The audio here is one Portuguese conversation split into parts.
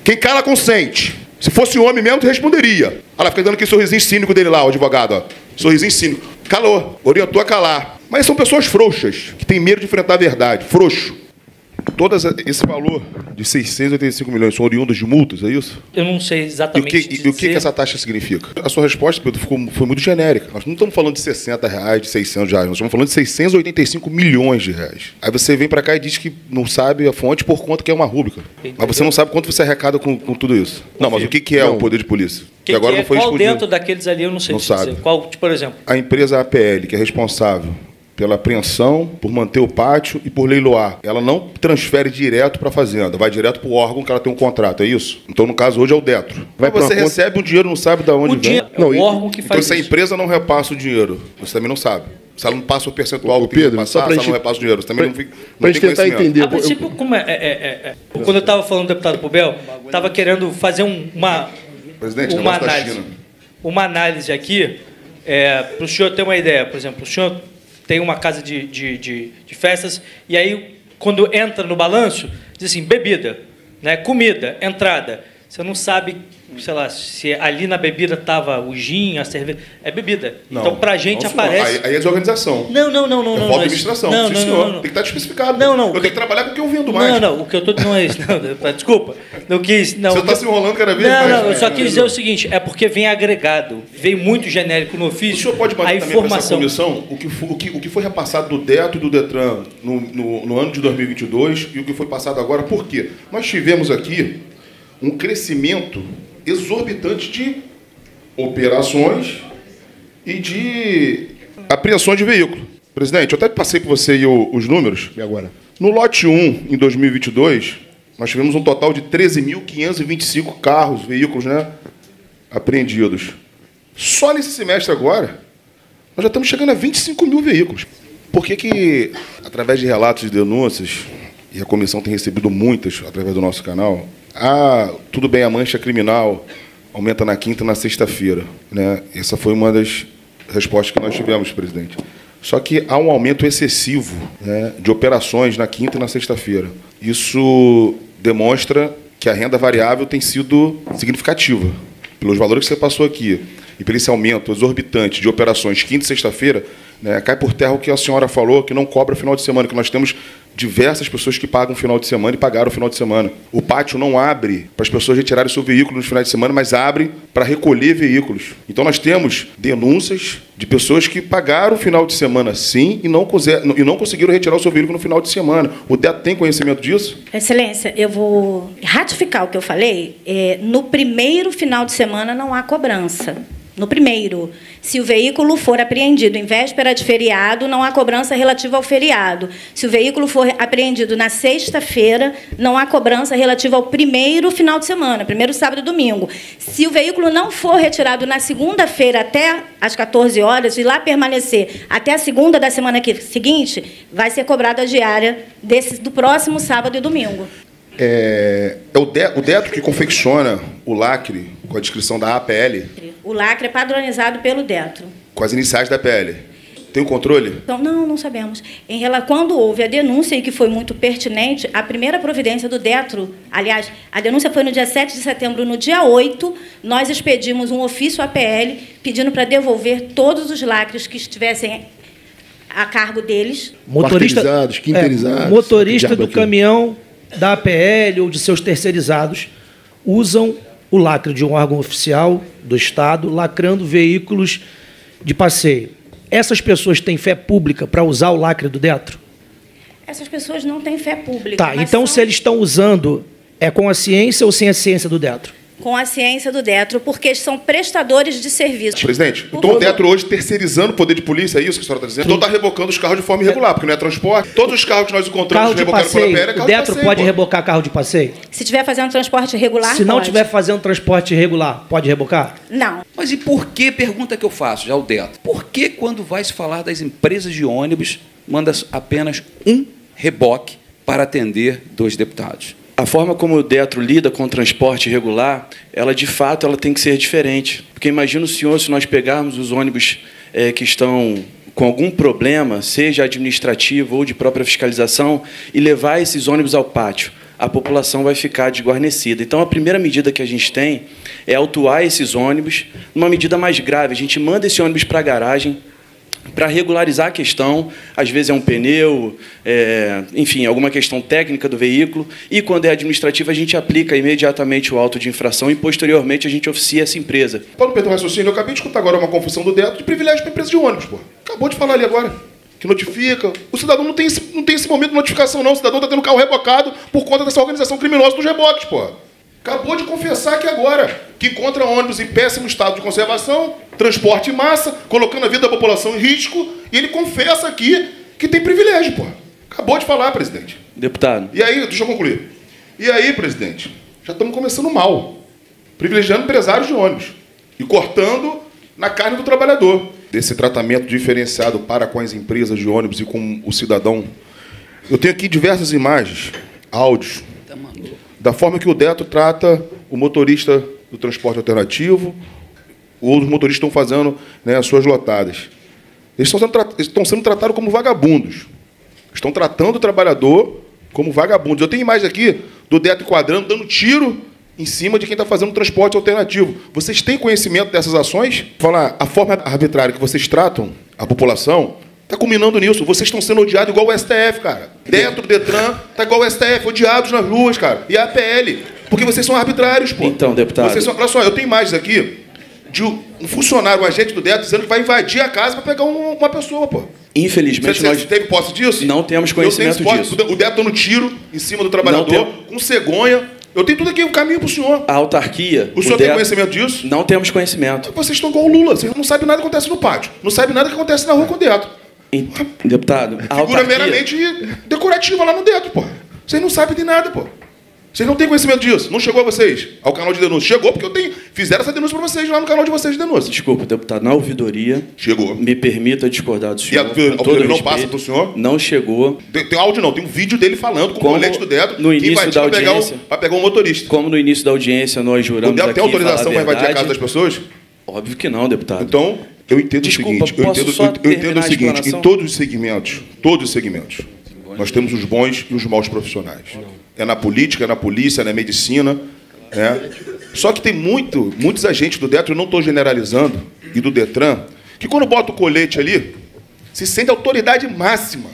Quem cala consente. Se fosse homem mesmo, tu responderia. Olha lá, fica dando aquele sorrisinho cínico dele lá, o advogado, ó. Sorrisinho cínico. Calou, orientou a calar. Mas são pessoas frouxas, que têm medo de enfrentar a verdade. Frouxo. Esse valor de 685 milhões são oriundos de multas, é isso? Eu não sei exatamente E o que essa taxa significa? A sua resposta, Pedro, foi muito genérica. Nós não estamos falando de R$60, de R$600, nós estamos falando de 685 milhões de reais. Aí você vem para cá e diz que não sabe a fonte por conta que é uma rúbrica. Mas você não sabe quanto você arrecada com tudo isso. Não, mas o que é o poder de polícia? Que agora não foi qual respondido. Dentro daqueles ali eu não sei não sabe. Dizer. Qual, por exemplo? A empresa APL, que é responsável pela apreensão, por manter o pátio e por leiloar. Ela não transfere direto para a fazenda, vai direto para o órgão que ela tem um contrato, é isso? Então, no caso, hoje é o Detro. Mas você recebe um dinheiro, não sabe de onde vem. É o órgão que faz então, se a empresa não repassa o dinheiro, você também não sabe. Se ela não passa o percentual do Pedro, passar, se ela não repassa o dinheiro, você também não tem tentar entender. A princípio, quando eu estava falando do deputado Pubel, estava querendo fazer uma análise. Uma análise aqui, para o senhor ter uma ideia. Por exemplo, o senhor tem uma casa de festas, e aí, quando entra no balanço, diz assim, bebida, né, comida, entrada. Você não sabe, sei lá, se ali na bebida estava o gin, a cerveja. É bebida. Não, então, pra gente não, aparece... Aí é desorganização. Não. É falta de administração. Não, senhor. Tem que estar especificado. Não. Eu tenho que trabalhar com o que eu vendo mais. Não. O que eu estou... Não é isso. Não, desculpa. Não quis... Não, você está se enrolando cada vez mais. Não. Eu só quis dizer o seguinte. É porque vem agregado. Vem muito genérico no ofício. O senhor pode bater a informação. Nessa comissão o que foi repassado do Detro e do Detran no ano de 2022 e o que foi passado agora. Por quê? Nós tivemos aqui um crescimento exorbitante de operações e de apreensões de veículo. Presidente, eu até passei para você os números. E agora? No lote 1, em 2022, nós tivemos um total de 13.525 carros, veículos, né, apreendidos. Só nesse semestre agora, nós já estamos chegando a 25 mil veículos. Por que, através de relatos e denúncias, e a comissão tem recebido muitas através do nosso canal, tudo bem, a mancha criminal aumenta na quinta e na sexta-feira, né? Essa foi uma das respostas que nós tivemos, presidente. Só que há um aumento excessivo, né, de operações na quinta e na sexta-feira. Isso demonstra que a renda variável tem sido significativa. Pelos valores que você passou aqui e por esse aumento exorbitante de operações quinta e sexta-feira, né, cai por terra o que a senhora falou, que não cobra final de semana, que nós temos diversas pessoas que pagam final de semana e pagaram o final de semana. O pátio não abre para as pessoas retirarem seu veículo nos finais de semana, mas abre para recolher veículos. Então nós temos denúncias de pessoas que pagaram o final de semana sim e não conseguiram retirar o seu veículo no final de semana. O Detro tem conhecimento disso? Excelência, eu vou ratificar o que eu falei. No primeiro final de semana não há cobrança. No primeiro, se o veículo for apreendido em véspera de feriado, não há cobrança relativa ao feriado. Se o veículo for apreendido na sexta-feira, não há cobrança relativa ao primeiro final de semana, primeiro sábado e domingo. Se o veículo não for retirado na segunda-feira até às 14 horas e lá permanecer até a segunda da semana seguinte, vai ser cobrada a diária do próximo sábado e domingo. É o Detro que confecciona o lacre com a descrição da APL? O lacre é padronizado pelo Detro. Com as iniciais da APL. Tem o controle? Então, não sabemos. Quando houve a denúncia, e que foi muito pertinente, a primeira providência do Detro, aliás, a denúncia foi no dia 7 de setembro, no dia 8, nós expedimos um ofício à APL pedindo para devolver todos os lacres que estivessem a cargo deles. Quarteirizados, quinteirizados. Motorista do caminhão da APL ou de seus terceirizados usam o lacre de um órgão oficial do Estado, lacrando veículos de passeio. Essas pessoas têm fé pública para usar o lacre do Detro? Essas pessoas não têm fé pública. Tá, então se eles estão usando, é com a ciência ou sem a ciência do Detro? Com a ciência do Detro, porque são prestadores de serviço. Presidente, então o Detro hoje terceirizando o poder de polícia, é isso que a senhora está dizendo? Então está rebocando os carros de forma irregular, porque não é transporte. Todos os carros que nós encontramos rebocados pela PL é carro de passeio. O Detro pode rebocar carro de passeio? Se estiver fazendo transporte irregular, Se não estiver fazendo transporte irregular, pode rebocar? Não. Mas e por que, pergunta que eu faço já ao Detro, por que quando vai se falar das empresas de ônibus, manda apenas um reboque para atender 2 deputados? A forma como o Detro lida com o transporte irregular, ela de fato ela tem que ser diferente. Porque imagina o senhor, se nós pegarmos os ônibus que estão com algum problema, seja administrativo ou de própria fiscalização, e levar esses ônibus ao pátio. a população vai ficar desguarnecida. Então, a primeira medida que a gente tem é autuar esses ônibus. Uma medida mais grave, a gente manda esse ônibus para a garagem para regularizar a questão. Às vezes é um pneu, enfim, alguma questão técnica do veículo. E, quando é administrativa, a gente aplica imediatamente o auto de infração e, posteriormente, a gente oficia essa empresa. Paulo Pedro Raciocínio, eu acabei de escutar agora uma confusão do Detro de privilégio para a empresa de ônibus, pô. Acabou de falar ali agora. Que notifica. O cidadão não tem esse momento de notificação, não. O cidadão está tendo carro rebocado por conta dessa organização criminosa dos reboques, pô. Acabou de confessar aqui agora que encontra ônibus em péssimo estado de conservação, transporte em massa, colocando a vida da população em risco, e ele confessa aqui que tem privilégio, pô. Acabou de falar, presidente. Deputado. E aí, deixa eu concluir. E aí, presidente, já estamos começando mal. Privilegiando empresários de ônibus e cortando na carne do trabalhador. Desse tratamento diferenciado para com as empresas de ônibus e com o cidadão. Eu tenho aqui diversas imagens, áudios, da forma que o Detro trata o motorista do transporte alternativo, ou os motoristas estão fazendo, né, as suas lotadas. Eles estão sendo tratados como vagabundos. Estão tratando o trabalhador como vagabundos. Eu tenho imagens aqui do Detro enquadrando, dando tiro em cima de quem está fazendo transporte alternativo. Vocês têm conhecimento dessas ações? Falar, a forma arbitrária que vocês tratam a população está culminando nisso. Vocês estão sendo odiados igual o STF, cara. Dentro do Detran, está igual o STF, odiados nas ruas, cara. E a APL. Porque vocês são arbitrários, pô. Então, deputado. Olha só, eu tenho imagens aqui de um funcionário, um agente do Detran, dizendo que vai invadir a casa para pegar uma pessoa, pô. Infelizmente, nós... Você teve posse disso? Não temos conhecimento disso. O Detran dando tiro em cima do trabalhador, com cegonha. Eu tenho tudo aqui, um caminho para o senhor. A autarquia... O senhor tem conhecimento disso? Não temos conhecimento. Vocês estão igual o Lula. Vocês não sabem nada que acontece no pátio. Não sabem nada que acontece na rua com o Detran. Deputado, a figura autarquia... meramente decorativa lá no Detran, pô. Vocês não sabem de nada, pô. Vocês não têm conhecimento disso. Não chegou a vocês ao canal de denúncia. Chegou, porque fizeram essa denúncia para vocês lá no canal de vocês de denúncia. Desculpa, deputado, na ouvidoria... Chegou. Me permita discordar do senhor. E a ouvidoria não passa para o senhor? Não chegou. Tem áudio não, tem um vídeo dele falando com o colete do Detran no início da audiência, para pegar um motorista. Como no início da audiência nós juramos aqui... O Detran tem autorização para invadir a casa das pessoas? Óbvio que não, deputado. Então, eu entendo o seguinte, eu entendo o seguinte, em todos os segmentos, nós temos os bons e os maus profissionais. É na política, é na polícia, é na medicina. Só que tem muitos agentes do Detran, eu não estou generalizando, e do Detran, que quando bota o colete ali, se sente autoridade máxima.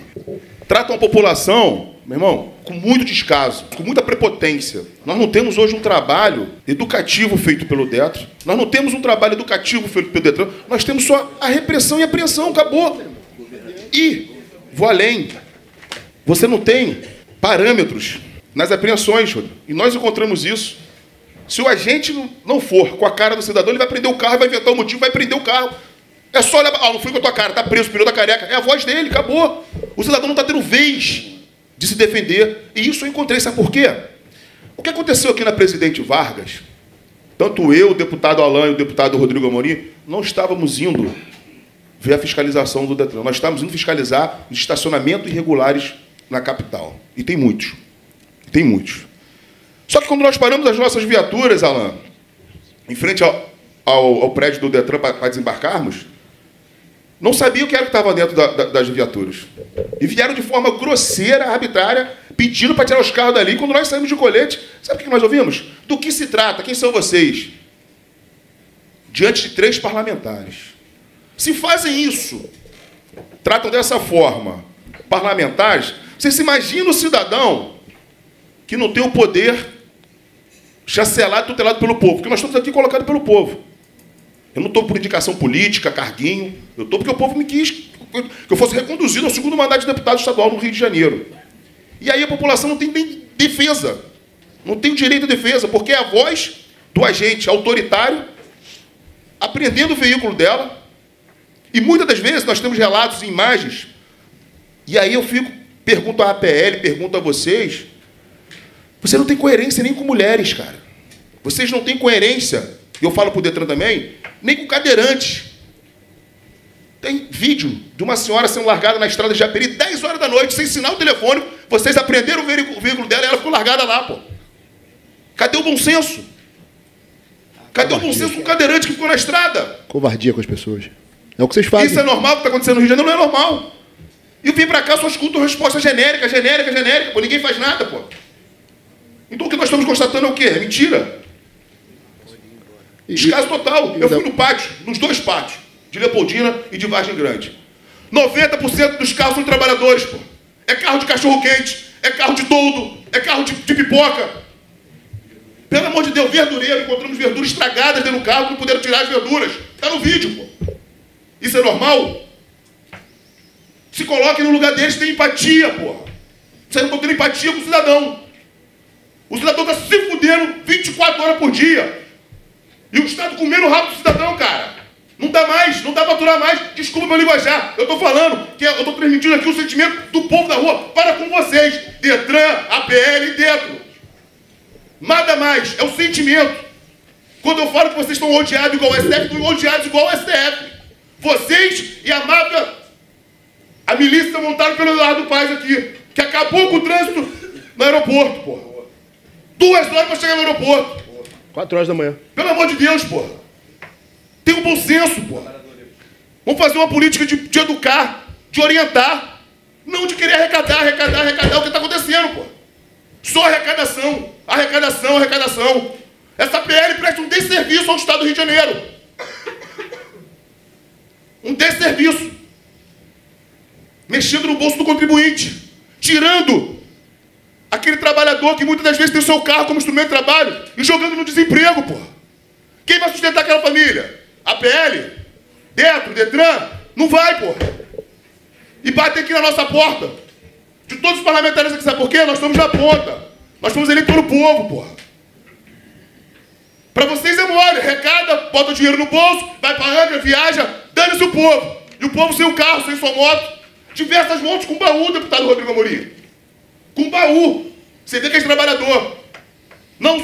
Tratam a população, meu irmão, com muito descaso, com muita prepotência. Nós não temos hoje um trabalho educativo feito pelo Detran. Nós não temos um trabalho educativo feito pelo Detran. Nós temos só a repressão e a apreensão, acabou. E, vou além, você não tem parâmetros nas apreensões, e nós encontramos isso. Se o agente não for com a cara do cidadão, ele vai prender o carro, vai inventar o motivo, vai prender o carro. É só olhar, não fui com a tua cara, tá preso, pneu da careca. É a voz dele, acabou. O cidadão não está tendo vez de se defender. E isso eu encontrei, sabe por quê? O que aconteceu aqui na Presidente Vargas, tanto eu, o deputado Alain e o deputado Rodrigo Amorim, não estávamos indo ver a fiscalização do Detran. Nós estávamos indo fiscalizar os estacionamentos irregulares na capital. E tem muitos. Tem muitos. Só que quando nós paramos as nossas viaturas, Alain, em frente ao prédio do Detran para desembarcarmos, não sabia o que era que estava dentro das viaturas. E vieram de forma grosseira, arbitrária, pedindo para tirar os carros dali. Quando nós saímos de colete, sabe o que nós ouvimos? Do que se trata? Quem são vocês? Diante de 3 parlamentares. Se fazem isso, tratam dessa forma parlamentares, você se imagina o cidadão que não tem o poder chancelado e tutelado pelo povo, porque nós estamos aqui colocados pelo povo. Eu não estou por indicação política, carguinho, eu estou porque o povo me quis que eu fosse reconduzido ao 2º mandato de deputado estadual no Rio de Janeiro. E aí a população não tem nem defesa, não tem o direito à defesa, porque é a voz do agente autoritário apreendendo o veículo dela. E muitas das vezes nós temos relatos e imagens, e aí eu pergunto à APL, pergunto a vocês, você não tem coerência nem com mulheres, cara. Vocês não têm coerência, e eu falo para o Detran também, nem com cadeirantes. Tem vídeo de uma senhora sendo largada na estrada de Japeri, 10 horas da noite, sem sinal telefônico, vocês apreenderam o veículo dela e ela ficou largada lá, pô. Cadê o bom senso? Cadê o bom senso do cadeirante que ficou na estrada? Covardia com as pessoas. É o que vocês fazem. Isso é normal, o que está acontecendo no Rio de Janeiro não é normal. E eu vim para cá, só escuto resposta genérica, pô. Ninguém faz nada, pô. Então o que nós estamos constatando é o quê? É mentira. Descaso total. Eu fui no pátio, nos 2 pátios, de Leopoldina e de Vargem Grande. 90% dos carros são trabalhadores, pô. É carro de cachorro-quente, é carro de toldo, é carro de pipoca. Pelo amor de Deus, verdureiro, encontramos verduras estragadas dentro do carro, não puderam tirar as verduras. Está no vídeo, pô. Isso é normal? Se coloquem no lugar deles, tem empatia, porra. Vocês não estão tendo empatia com o cidadão. O cidadão está se fudendo 24 horas por dia. E o Estado comendo o rabo do cidadão, cara. Não dá mais, não dá para aturar mais. Desculpa meu linguajar. Eu estou falando, eu estou transmitindo aqui o sentimento do povo da rua para com vocês. Detran, APL e Detro. Nada mais, é o sentimento. Quando eu falo que vocês estão odiados igual ao STF, estão odiados igual ao STF. Vocês e a máfia, a milícia montada pelo Eduardo Paes aqui, que acabou com o trânsito no aeroporto, porra. 2 horas para chegar no aeroporto. 4 horas da manhã. Pelo amor de Deus, porra. Tem um bom senso, porra. Vamos fazer uma política de educar, de orientar. Não de querer arrecadar o que está acontecendo, porra. Só arrecadação. Arrecadação. Essa PL presta um desserviço ao Estado do Rio de Janeiro. Um desserviço. Mexendo no bolso do contribuinte. Tirando aquele trabalhador que muitas das vezes tem o seu carro como instrumento de trabalho e jogando no desemprego, porra. Quem vai sustentar aquela família? A PL? Detro? Detran? Não vai, porra. E bate aqui na nossa porta. De todos os parlamentares aqui, sabe por quê? Nós estamos na ponta. Nós fomos eleitos pelo povo, porra. Pra vocês é mole. Arrecada, bota o dinheiro no bolso, vai pra Angra, viaja, dane-se o povo. E o povo sem o carro, sem sua moto. Diversas motos com baú, deputado Rodrigo Amorim. Com baú. Você vê que é trabalhador. Nós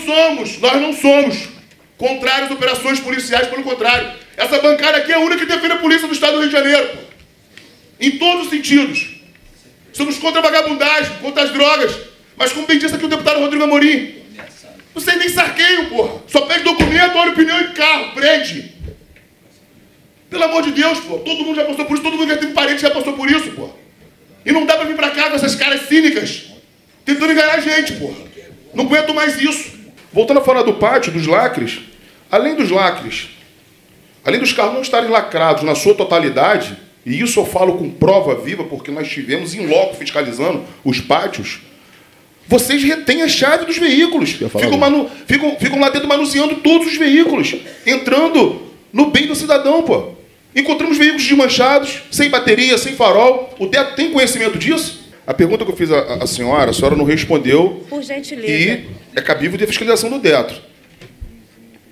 não somos contrários às operações policiais, pelo contrário. Essa bancada aqui é a única que defende a polícia do Estado do Rio de Janeiro, pô. Em todos os sentidos. Somos contra a vagabundagem, contra as drogas. Mas como bem disse aqui o deputado Rodrigo Amorim, vocês nem sarqueiam, porra. Só pede documento, olha o pneu e carro, prende. Pelo amor de Deus, pô. Todo mundo já passou por isso, todo mundo já teve parente já passou por isso, pô. E não dá pra vir pra cá com essas caras cínicas, tentando enganar a gente, porra. Não aguento mais isso. Voltando a falar do pátio, dos lacres, além dos carros não estarem lacrados na sua totalidade, e isso eu falo com prova viva, porque nós estivemos em loco fiscalizando os pátios, vocês retêm a chave dos veículos. Ficam lá dentro manuseando todos os veículos, entrando no bem do cidadão, pô. Encontramos veículos desmanchados, sem bateria, sem farol. O Detro tem conhecimento disso? A pergunta que eu fiz à senhora, a senhora não respondeu. Por gentileza. E é cabível de fiscalização do Detro.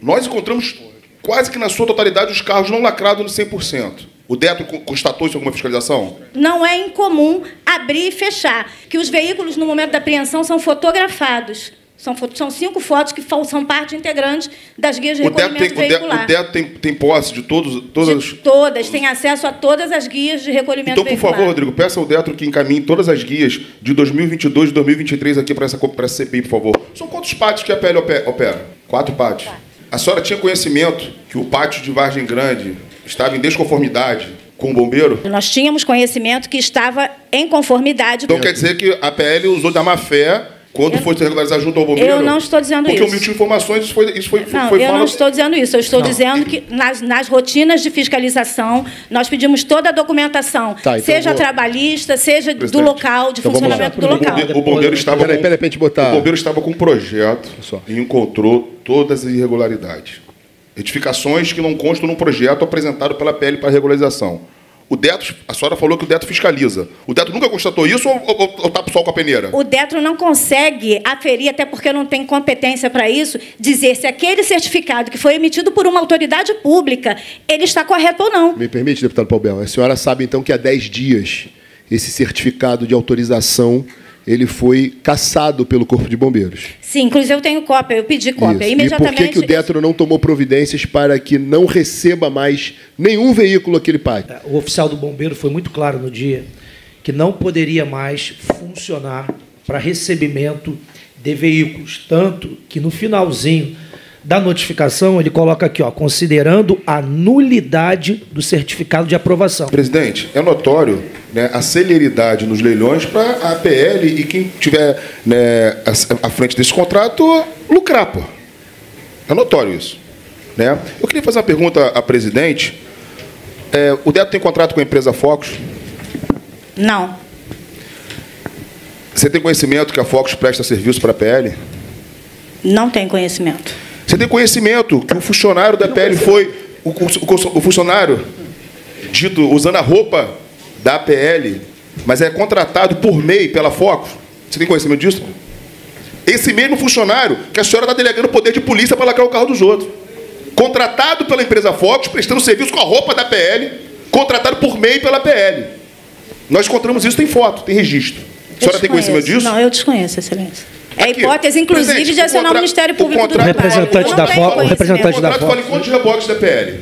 Nós encontramos quase que na sua totalidade os carros não lacrados no 100%. O Detro constatou isso em alguma fiscalização? Não é incomum abrir e fechar, que os veículos, no momento da apreensão, são fotografados. São 5 fotos que são parte integrante das guias de recolhimento veicular. O Detro tem posse de todas, tem acesso a todas as guias de recolhimento veicular. Então, por favor, Rodrigo, peça ao Detro que encaminhe todas as guias de 2022 e 2023 aqui para essa CPI, por favor. São quantos pátios que a PL opera? 4 pátios. A senhora tinha conhecimento que o pátio de Vargem Grande estava em desconformidade com o bombeiro? Nós tínhamos conhecimento que estava em conformidade. Então quer dizer que a PL usou da má-fé quando foi se regularizar junto ao bombeiro? Eu não estou dizendo isso. Porque omitiu informações, isso foi não estou dizendo isso. Eu estou dizendo que nas rotinas de fiscalização, nós pedimos toda a documentação, seja trabalhista, seja do local, de funcionamento do local. O bombeiro estava com um projeto e encontrou todas as irregularidades. Retificações que não constam no projeto apresentado pela PL para regularização. O Detro, a senhora falou que o Detro fiscaliza. O Detro nunca constatou isso ou tapa o sol com a peneira? O Detro não consegue aferir, até porque não tem competência para isso, dizer se aquele certificado que foi emitido por uma autoridade pública, ele está correto ou não. Me permite, deputado Paubel, a senhora sabe, então, que há 10 dias esse certificado de autorização ele foi cassado pelo Corpo de Bombeiros. Sim, inclusive eu tenho cópia, eu pedi cópia. Isso. Imediatamente. E por que o Detro não tomou providências para que não receba mais nenhum veículo aquele pátio? O oficial do bombeiro foi muito claro no dia que não poderia mais funcionar para recebimento de veículos, tanto que no finalzinho da notificação, ele coloca aqui, ó, considerando a nulidade do certificado de aprovação. Presidente, é notório, né, a celeridade nos leilões para a APL e quem estiver, né, à frente desse contrato lucrar, pô. É notório isso. Né? Eu queria fazer uma pergunta à presidente. O Detro tem contrato com a empresa Focus? Não. Você tem conhecimento que a Focus presta serviço para a PL? Não tenho conhecimento. Você tem conhecimento que o funcionário da PL foi o funcionário dito usando a roupa da APL, mas é contratado por MEI pela Focus? Você tem conhecimento disso? Esse mesmo funcionário que a senhora está delegando poder de polícia para lacrar o carro dos outros. Contratado pela empresa Focus, prestando serviço com a roupa da PL, contratado por MEI pela PL. Nós encontramos isso, tem foto, tem registro. A senhora tem conhecimento disso? Não, eu desconheço, excelência. É Aqui, hipótese, inclusive, de acionar o Ministério Público do Trabalho. O representante da Focus fala em quantos reboques da PL?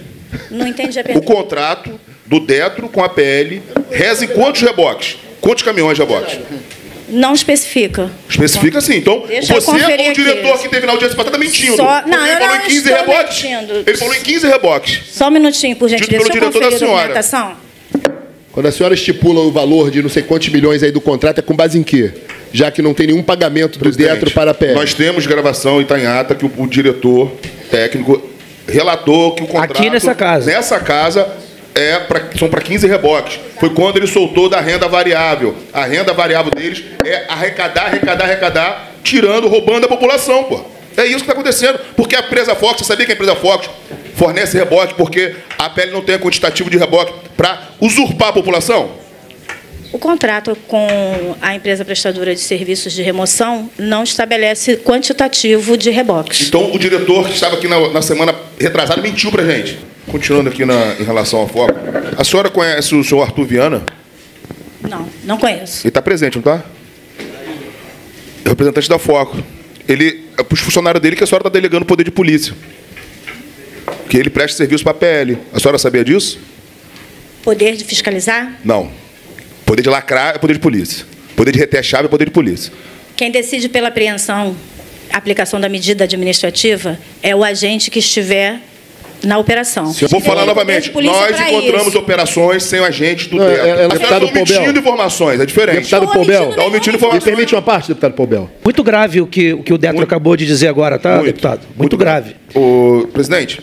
Não entendi a O pergunta. contrato do Detro com a PL reza em quantos reboques? Quantos caminhões de reboques? Não especifica. Especifica sim. Então, Deixa eu você, conferir o diretor aqui. que teve na audiência passada, está mentindo. Não, Porque ele eu falou não em 15 estou reboques. mentindo. Ele falou em 15 reboques. Só um minutinho, por gentileza. Dito pelo Deixa eu diretor da conferir a senhora. documentação. Quando a senhora estipula o valor de não sei quantos milhões aí do contrato, é com base em quê? Já que não tem nenhum pagamento do Detro para a PL. Nós temos gravação e está em ata que o diretor técnico relatou que o contrato... Aqui nessa casa. Nessa casa são para 15 reboques. Foi quando ele soltou da renda variável. A renda variável deles é arrecadar, tirando, roubando a população, pô. É isso que está acontecendo. Porque a empresa Focus, você sabia que a empresa Focus fornece reboque porque a PL não tem quantitativo de reboque para usurpar a população? O contrato com a empresa prestadora de serviços de remoção não estabelece quantitativo de reboques. Então, o diretor que estava aqui na semana retrasada mentiu para a gente. Continuando aqui em relação ao foco. A senhora conhece o senhor Arthur Viana? Não, não conheço. Ele está presente, não está? É o representante da Foco. Ele é para os funcionários dele que a senhora está delegando poder de polícia. Que ele presta serviço para a PL. A senhora sabia disso? Poder de fiscalizar? Não. Poder de lacrar é poder de polícia. Poder de reter a chave é poder de polícia. Quem decide pela apreensão, aplicação da medida administrativa, é o agente que estiver na operação. Vou falar novamente. Nós encontramos operações sem o agente do Detro. Deputado Poubel. Omitindo informações, é diferente. Deputado Poubel. Está omitindo informações. Me permite uma parte, deputado Poubel. Muito grave o que o Detro acabou de dizer agora, tá, deputado? Muito grave. Presidente,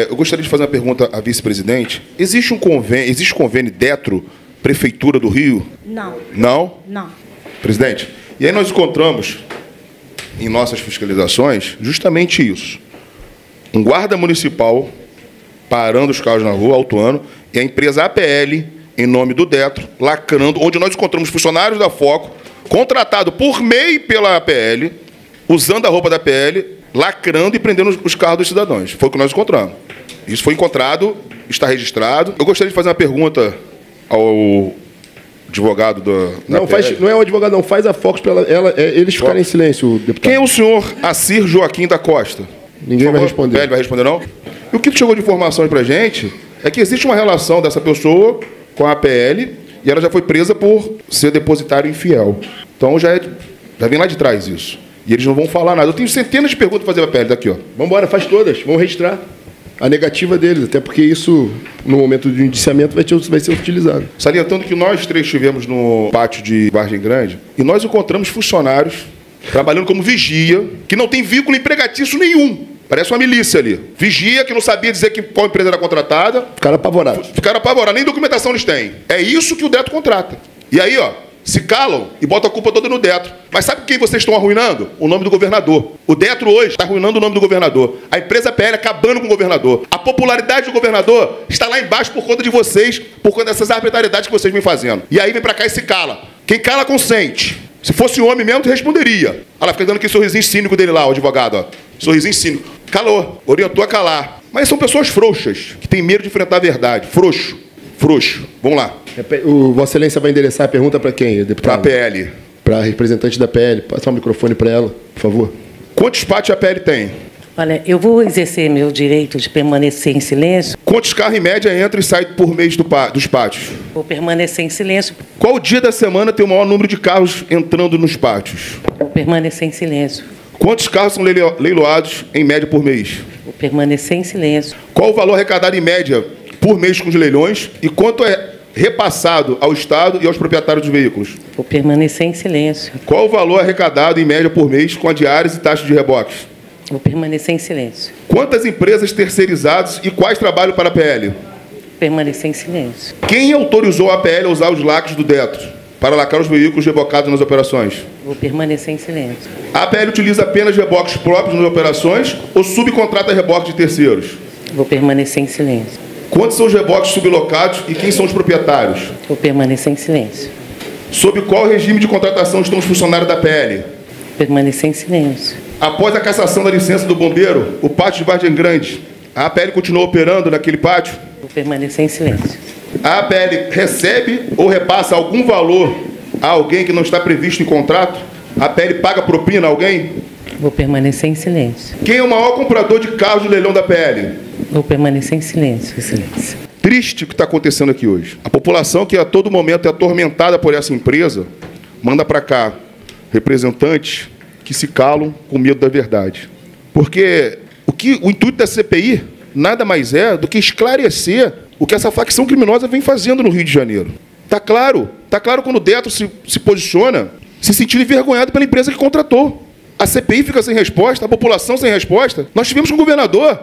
eu gostaria de fazer uma pergunta à vice-presidente. Existe convênio Detro, Prefeitura do Rio? Não. Não? Não. Presidente, e aí nós encontramos, em nossas fiscalizações, justamente isso. Um guarda municipal parando os carros na rua, autuando, e a empresa APL, em nome do Detro, lacrando, onde nós encontramos funcionários da Foco, contratado por MEI pela APL, usando a roupa da APL, lacrando e prendendo os carros dos cidadãos. Foi o que nós encontramos. Isso foi encontrado, está registrado. Eu gostaria de fazer uma pergunta ao advogado da APL. Não é o advogado, não. Faz a Fox para eles ficarem em silêncio, deputado. Quem é o senhor Assir Joaquim da Costa? Ninguém vai responder. Ele vai responder, não? E o que chegou de informações para a gente é que existe uma relação dessa pessoa com a APL e ela já foi presa por ser depositário infiel. Então já vem lá de trás isso. E eles não vão falar nada. Eu tenho centenas de perguntas para fazer para a APL daqui, ó. Vamos embora, faz todas. Vamos registrar a negativa deles, até porque isso, no momento de indiciamento, vai ser utilizado. Salientando que nós três estivemos no pátio de Vargem Grande e nós encontramos funcionários trabalhando como vigia, que não tem vínculo empregatício nenhum. Parece uma milícia ali. Vigia, que não sabia dizer qual empresa era contratada. Ficaram apavorados. Ficaram apavorados. Nem documentação eles têm. É isso que o Detro contrata. E aí, ó, se calam e botam a culpa toda no Detro. Mas sabe quem vocês estão arruinando? O nome do governador. O Detro hoje está arruinando o nome do governador. A empresa PL acabando com o governador. A popularidade do governador está lá embaixo por conta de vocês, por conta dessas arbitrariedades que vocês vêm fazendo. E aí vem pra cá e se cala. Quem cala, consente. Se fosse homem mesmo, tu responderia. Olha lá, fica dando aquele sorrisinho cínico dele lá, o advogado, ó. Sorrisinho cínico. Calou, orientou a calar. Mas são pessoas frouxas, que têm medo de enfrentar a verdade. Frouxo. Vamos lá. Vossa Excelência vai endereçar a pergunta para quem, deputado? Para a PL. Para a representante da PL. Passar o microfone para ela, por favor. Quantos pátios a PL tem? Olha, eu vou exercer meu direito de permanecer em silêncio. Quantos carros, em média, entram e saem por mês dos pátios? Vou permanecer em silêncio. Qual dia da semana tem o maior número de carros entrando nos pátios? Vou permanecer em silêncio. Quantos carros são leiloados, em média, por mês? Vou permanecer em silêncio. Qual o valor arrecadado, em média, por mês com os leilões? E quanto é repassado ao Estado e aos proprietários dos veículos? Vou permanecer em silêncio. Qual o valor arrecadado, em média, por mês com as diárias e taxas de reboques? Vou permanecer em silêncio. Quantas empresas terceirizadas e quais trabalham para a APL? Permanecer em silêncio. Quem autorizou a APL a usar os lacres do Detro para lacrar os veículos rebocados nas operações? Vou permanecer em silêncio. A APL utiliza apenas reboques próprios nas operações ou subcontrata reboques de terceiros? Vou permanecer em silêncio. Quantos são os reboques sublocados e quem são os proprietários? Vou permanecer em silêncio. Sob qual regime de contratação estão os funcionários da APL? Permanecer em silêncio. Após a cassação da licença do bombeiro, o pátio de Vargem Grande, a APL continua operando naquele pátio? Vou permanecer em silêncio. A APL recebe ou repassa algum valor a alguém que não está previsto em contrato? A APL paga propina a alguém? Vou permanecer em silêncio. Quem é o maior comprador de carros de leilão da APL? Vou permanecer em silêncio, Excelência. Triste o que está acontecendo aqui hoje. A população que a todo momento é atormentada por essa empresa, manda para cá representantes que se calam com medo da verdade. Porque o intuito da CPI nada mais é do que esclarecer o que essa facção criminosa vem fazendo no Rio de Janeiro. Está claro quando o Detro se posiciona, se sentindo envergonhado pela empresa que contratou. A CPI fica sem resposta, a população sem resposta. Nós tivemos com o governador,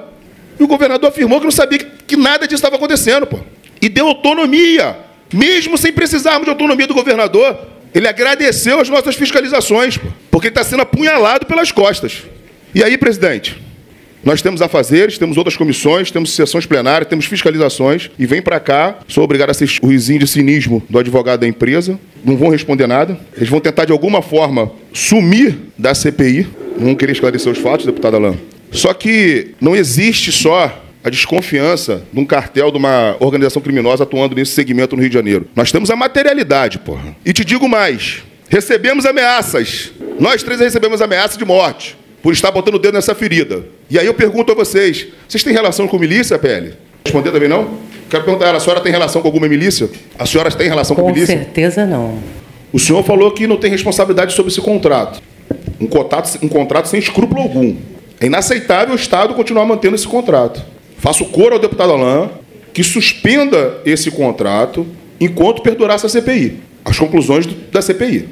e o governador afirmou que não sabia que nada disso estava acontecendo, pô. E deu autonomia, mesmo sem precisarmos de autonomia do governador. Ele agradeceu as nossas fiscalizações, pô, porque ele está sendo apunhalado pelas costas. E aí, presidente, nós temos afazeres, temos outras comissões, temos sessões plenárias, temos fiscalizações, e vem para cá, sou obrigado a assistir o risinho de cinismo do advogado da empresa, não vão responder nada, eles vão tentar de alguma forma sumir da CPI, não vão querer esclarecer os fatos, deputado Alain. Só que não existe só a desconfiança de um cartel, de uma organização criminosa atuando nesse segmento no Rio de Janeiro. Nós temos a materialidade, porra. E te digo mais, recebemos ameaças, nós três recebemos ameaças de morte, por estar botando o dedo nessa ferida. E aí eu pergunto a vocês, vocês têm relação com milícia, PL? Responder também não? Quero perguntar a ela, a senhora tem relação com alguma milícia? A senhora tem relação com milícia? Com certeza não. O senhor falou que não tem responsabilidade sobre esse contrato. Um contrato sem escrúpulo algum. É inaceitável o Estado continuar mantendo esse contrato. Faço coro ao deputado Alain que suspenda esse contrato enquanto perdurar essa CPI. As conclusões da CPI.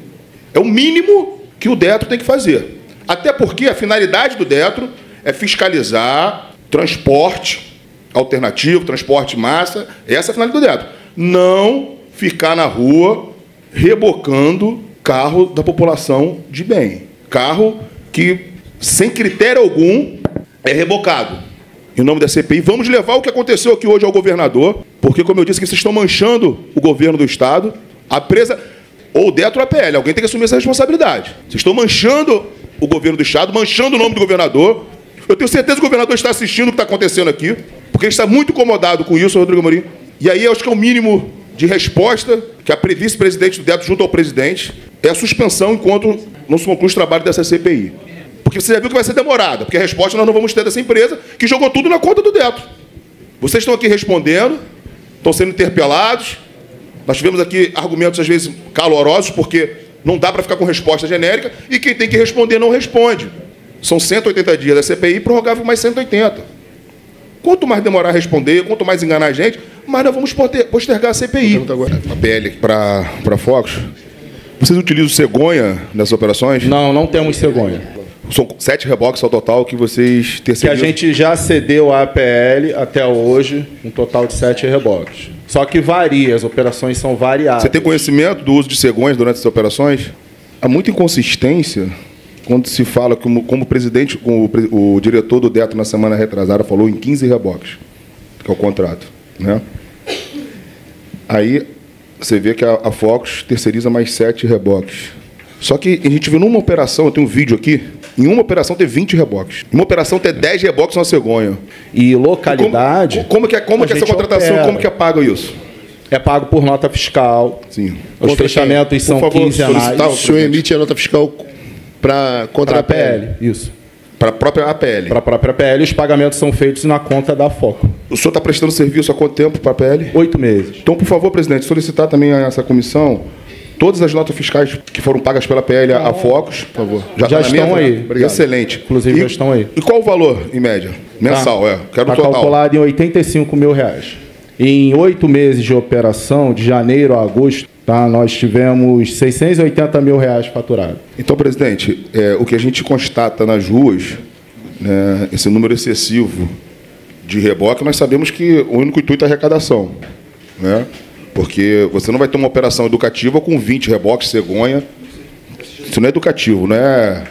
É o mínimo que o Detro tem que fazer. Até porque a finalidade do Detro é fiscalizar transporte alternativo, transporte massa. Essa é a finalidade do Detro. Não ficar na rua rebocando carro da população de bem. Carro que, sem critério algum, é rebocado. Em nome da CPI, vamos levar o que aconteceu aqui hoje ao governador, porque, como eu disse, vocês estão manchando o governo do Estado. A presa, ou o Detro ou a APL, alguém tem que assumir essa responsabilidade. Vocês estão manchando o governo do Estado, manchando o nome do governador. Eu tenho certeza que o governador está assistindo o que está acontecendo aqui, porque ele está muito incomodado com isso, Rodrigo Amorim. E aí, eu acho que é o mínimo de resposta que a vice-presidente do Detro, junto ao presidente, é a suspensão enquanto não se conclui os trabalhos dessa CPI. Porque você já viu que vai ser demorada, porque a resposta nós não vamos ter dessa empresa que jogou tudo na conta do Detro. Vocês estão aqui respondendo, estão sendo interpelados. Nós tivemos aqui argumentos, às vezes, calorosos, porque não dá para ficar com resposta genérica, e quem tem que responder não responde. São 180 dias da CPI, prorrogável mais 180. Quanto mais demorar a responder, quanto mais enganar a gente, mais nós vamos postergar a CPI. A PL para Focus. Vocês utilizam cegonha nessas operações? Não, não temos cegonha. São 7 reboques ao total que vocês terceirizam. Que a gente já cedeu à APL até hoje, um total de 7 reboques. Só que varia, as operações são variadas. Você tem conhecimento do uso de cegonhas durante essas operações? Há muita inconsistência quando se fala, como o presidente, o diretor do Detro na semana retrasada falou em 15 reboques, que é o contrato, né? Aí você vê que a Focus terceiriza mais 7 reboques. Só que a gente viu numa operação, eu tenho um vídeo aqui, em uma operação ter 20 reboques. Em uma operação ter 10 reboques na cegonha. E localidade... Como que é essa contratação, opera. Como que é pago isso? É pago por nota fiscal. Sim. Os fechamentos são quinzenais. O senhor emite a nota fiscal contra a APL. Isso. Para a própria APL. Para a própria APL, os pagamentos são feitos na conta da Foco. O senhor está prestando serviço há quanto tempo para a APL? 8 meses. Então, por favor, presidente, solicitar também a essa comissão todas as notas fiscais que foram pagas pela PL a Focus, por favor. Já estão aí. Obrigado. Excelente. Inclusive, já estão aí. E qual o valor, em média? Mensal, Quero o total. Calculado em R$85 mil. Em 8 meses de operação, de janeiro a agosto, tá, nós tivemos R$680 mil faturados. Então, presidente, o que a gente constata nas ruas, né, esse número excessivo de reboque, nós sabemos que o único intuito é a arrecadação, né? Porque você não vai ter uma operação educativa com 20 reboques, cegonha. Isso não é educativo, não é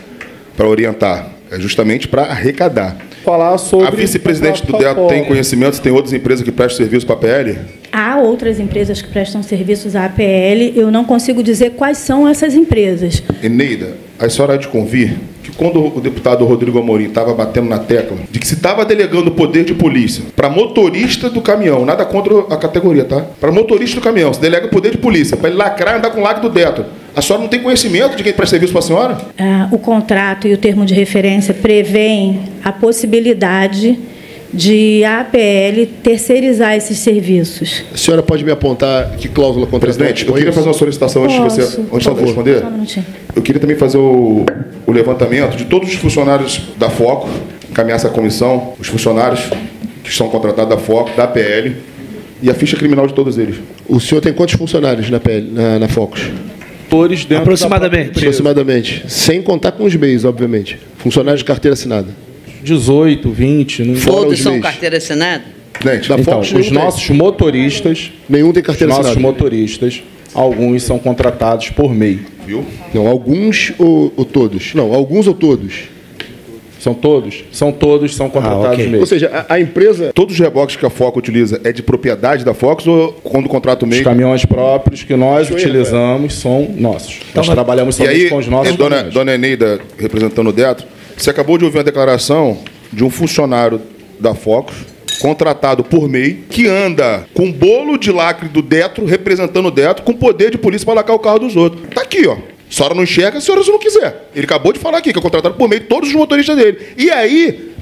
para orientar, é justamente para arrecadar. Falar sobre a vice-presidente do DETRO tem conhecimento, tem outras empresas que prestam serviço para a PL? Há outras empresas que prestam serviços à APL, eu não consigo dizer quais são essas empresas. Eneida, a senhora há de convir que quando o deputado Rodrigo Amorim estava batendo na tecla de que se estava delegando o poder de polícia para motorista do caminhão, nada contra a categoria, tá? Para motorista do caminhão, se delega o poder de polícia, para ele lacrar e andar com o lacre do DETRO. A senhora não tem conhecimento de quem presta serviço para a senhora? O contrato e o termo de referência prevêem a possibilidade de a APL terceirizar esses serviços. A senhora pode me apontar que cláusula contratual? Presidente, eu queria fazer uma solicitação antes de você responder. Eu queria também fazer o levantamento de todos os funcionários da FOCO, encaminhar essa comissão, os funcionários que são contratados da FOCO, da APL, e a ficha criminal de todos eles. O senhor tem quantos funcionários na PL, na FOCOS? Aproximadamente. Sem contar com os MEIs, obviamente. Funcionários de carteira assinada. 18, 20... Todos são carteira assinada? Então, os nossos motoristas... Nenhum tem carteira assinada. Nossos motoristas, alguns são contratados por MEI. Viu? Não, alguns ou todos? Não, alguns ou todos? São todos? São todos, são contratados MEI. Ou seja, a empresa... Todos os reboques que a FOCO utiliza é de propriedade da FOCO ou quando o contrato MEI? Os caminhões próprios que nós utilizamos são nossos. Nós trabalhamos somente com os nossos caminhões. Dona Eneida, representando o DETRO, você acabou de ouvir uma declaração de um funcionário da FOCO, contratado por MEI, que anda com bolo de lacre do DETRO, representando o DETRO, com poder de polícia para lacrar o carro dos outros. Está aqui, ó. A senhora não enxerga, a senhora se não quiser. Ele acabou de falar aqui, que é contratado por MEI, todos os motoristas dele. E aí,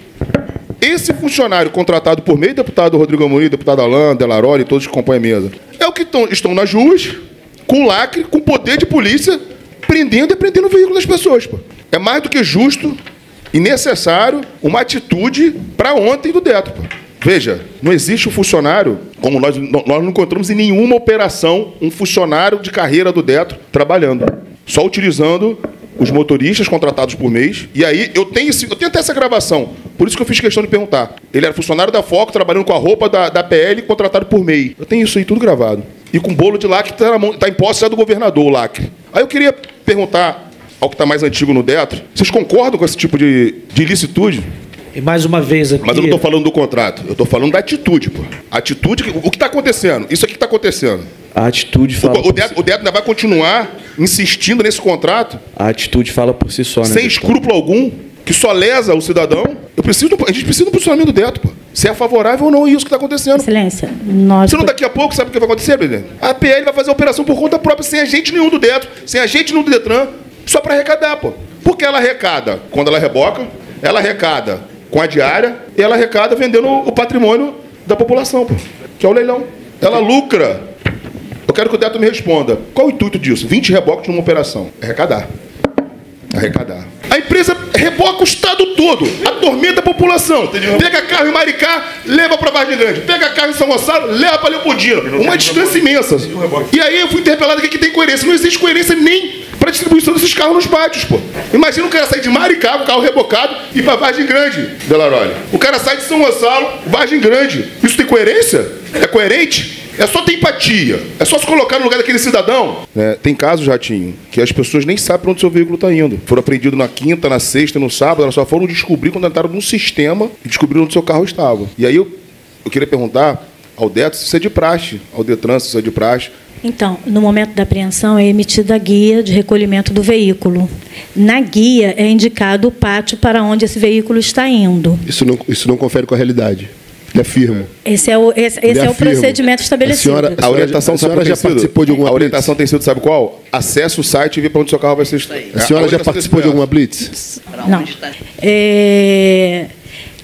esse funcionário contratado por MEI, deputado Rodrigo Amorim, deputado Alain, Delaroli, todos que compõem a mesa, é o que estão nas ruas, com lacre, com poder de polícia, prendendo e prendendo o veículo das pessoas. Pô. É mais do que justo e necessário uma atitude para ontem do DETRO. Pô. Veja, não existe um funcionário, como nós não encontramos em nenhuma operação um funcionário de carreira do DETRO trabalhando. Só utilizando os motoristas contratados por mês. E aí, eu tenho até essa gravação. Por isso que eu fiz questão de perguntar. Ele era funcionário da FOCO, trabalhando com a roupa da PL, contratado por MEI. Eu tenho isso aí tudo gravado. E com bolo de lacre que está em posse já do governador, o lacre. Aí eu queria perguntar ao que está mais antigo no DETRO, vocês concordam com esse tipo de ilicitude? E mais uma vez aqui... Mas eu não estou falando do contrato, eu estou falando da atitude, pô. Atitude, o que está acontecendo? Isso aqui que está acontecendo. A atitude fala... O DETRO ainda vai continuar insistindo nesse contrato? A atitude fala por si só, né? Sem escrúpulo algum, que só lesa o cidadão. A gente precisa do posicionamento do DETRO, pô. Se é favorável ou não isso que está acontecendo. Excelência, nós... Senão daqui a pouco, sabe o que vai acontecer, presidente? A PL vai fazer a operação por conta própria, sem agente nenhum do DETRO, sem agente nenhum do DETRAN, só para arrecadar, pô. Porque ela arrecada quando ela reboca, ela arrecada com a diária e ela arrecada vendendo o patrimônio da população, pô, que é o leilão. Ela lucra. Eu quero que o DETRO me responda. Qual o intuito disso? 20 reboques numa operação. Arrecadar. Arrecadar. A empresa reboca o estado todo, atormenta a população. Pega carro em Maricá, leva para Vargem Grande. Pega carro em São Gonçalo, leva para Leopoldina. Uma distância imensa. E aí eu fui interpelado aqui que tem coerência. Não existe coerência nem para a distribuição desses carros nos pátios, pô. Imagina o cara sair de Maricá com o carro rebocado e ir para Vargem Grande, Delaroli. O cara sai de São Gonçalo, Vargem Grande. Isso tem coerência? É coerente? É só ter empatia. É só se colocar no lugar daquele cidadão. Tem casos, Ratinho, que as pessoas nem sabem para onde o seu veículo está indo. Foram apreendidos na quinta, na sexta, no sábado. Elas só foram descobrir quando entraram num sistema e descobriram onde o seu carro estava. E aí eu queria perguntar ao DETRO se isso é de praxe, ao DETRAN se isso é de praxe. Então, no momento da apreensão é emitida a guia de recolhimento do veículo. Na guia é indicado o pátio para onde esse veículo está indo. Isso não confere com a realidade. Ele afirma. Esse é o procedimento estabelecido. A orientação já participou de alguma blitz? A orientação tem sido, sabe qual? Acesse o site e vê para onde o seu carro vai ser... A senhora já participou de alguma blitz? Não.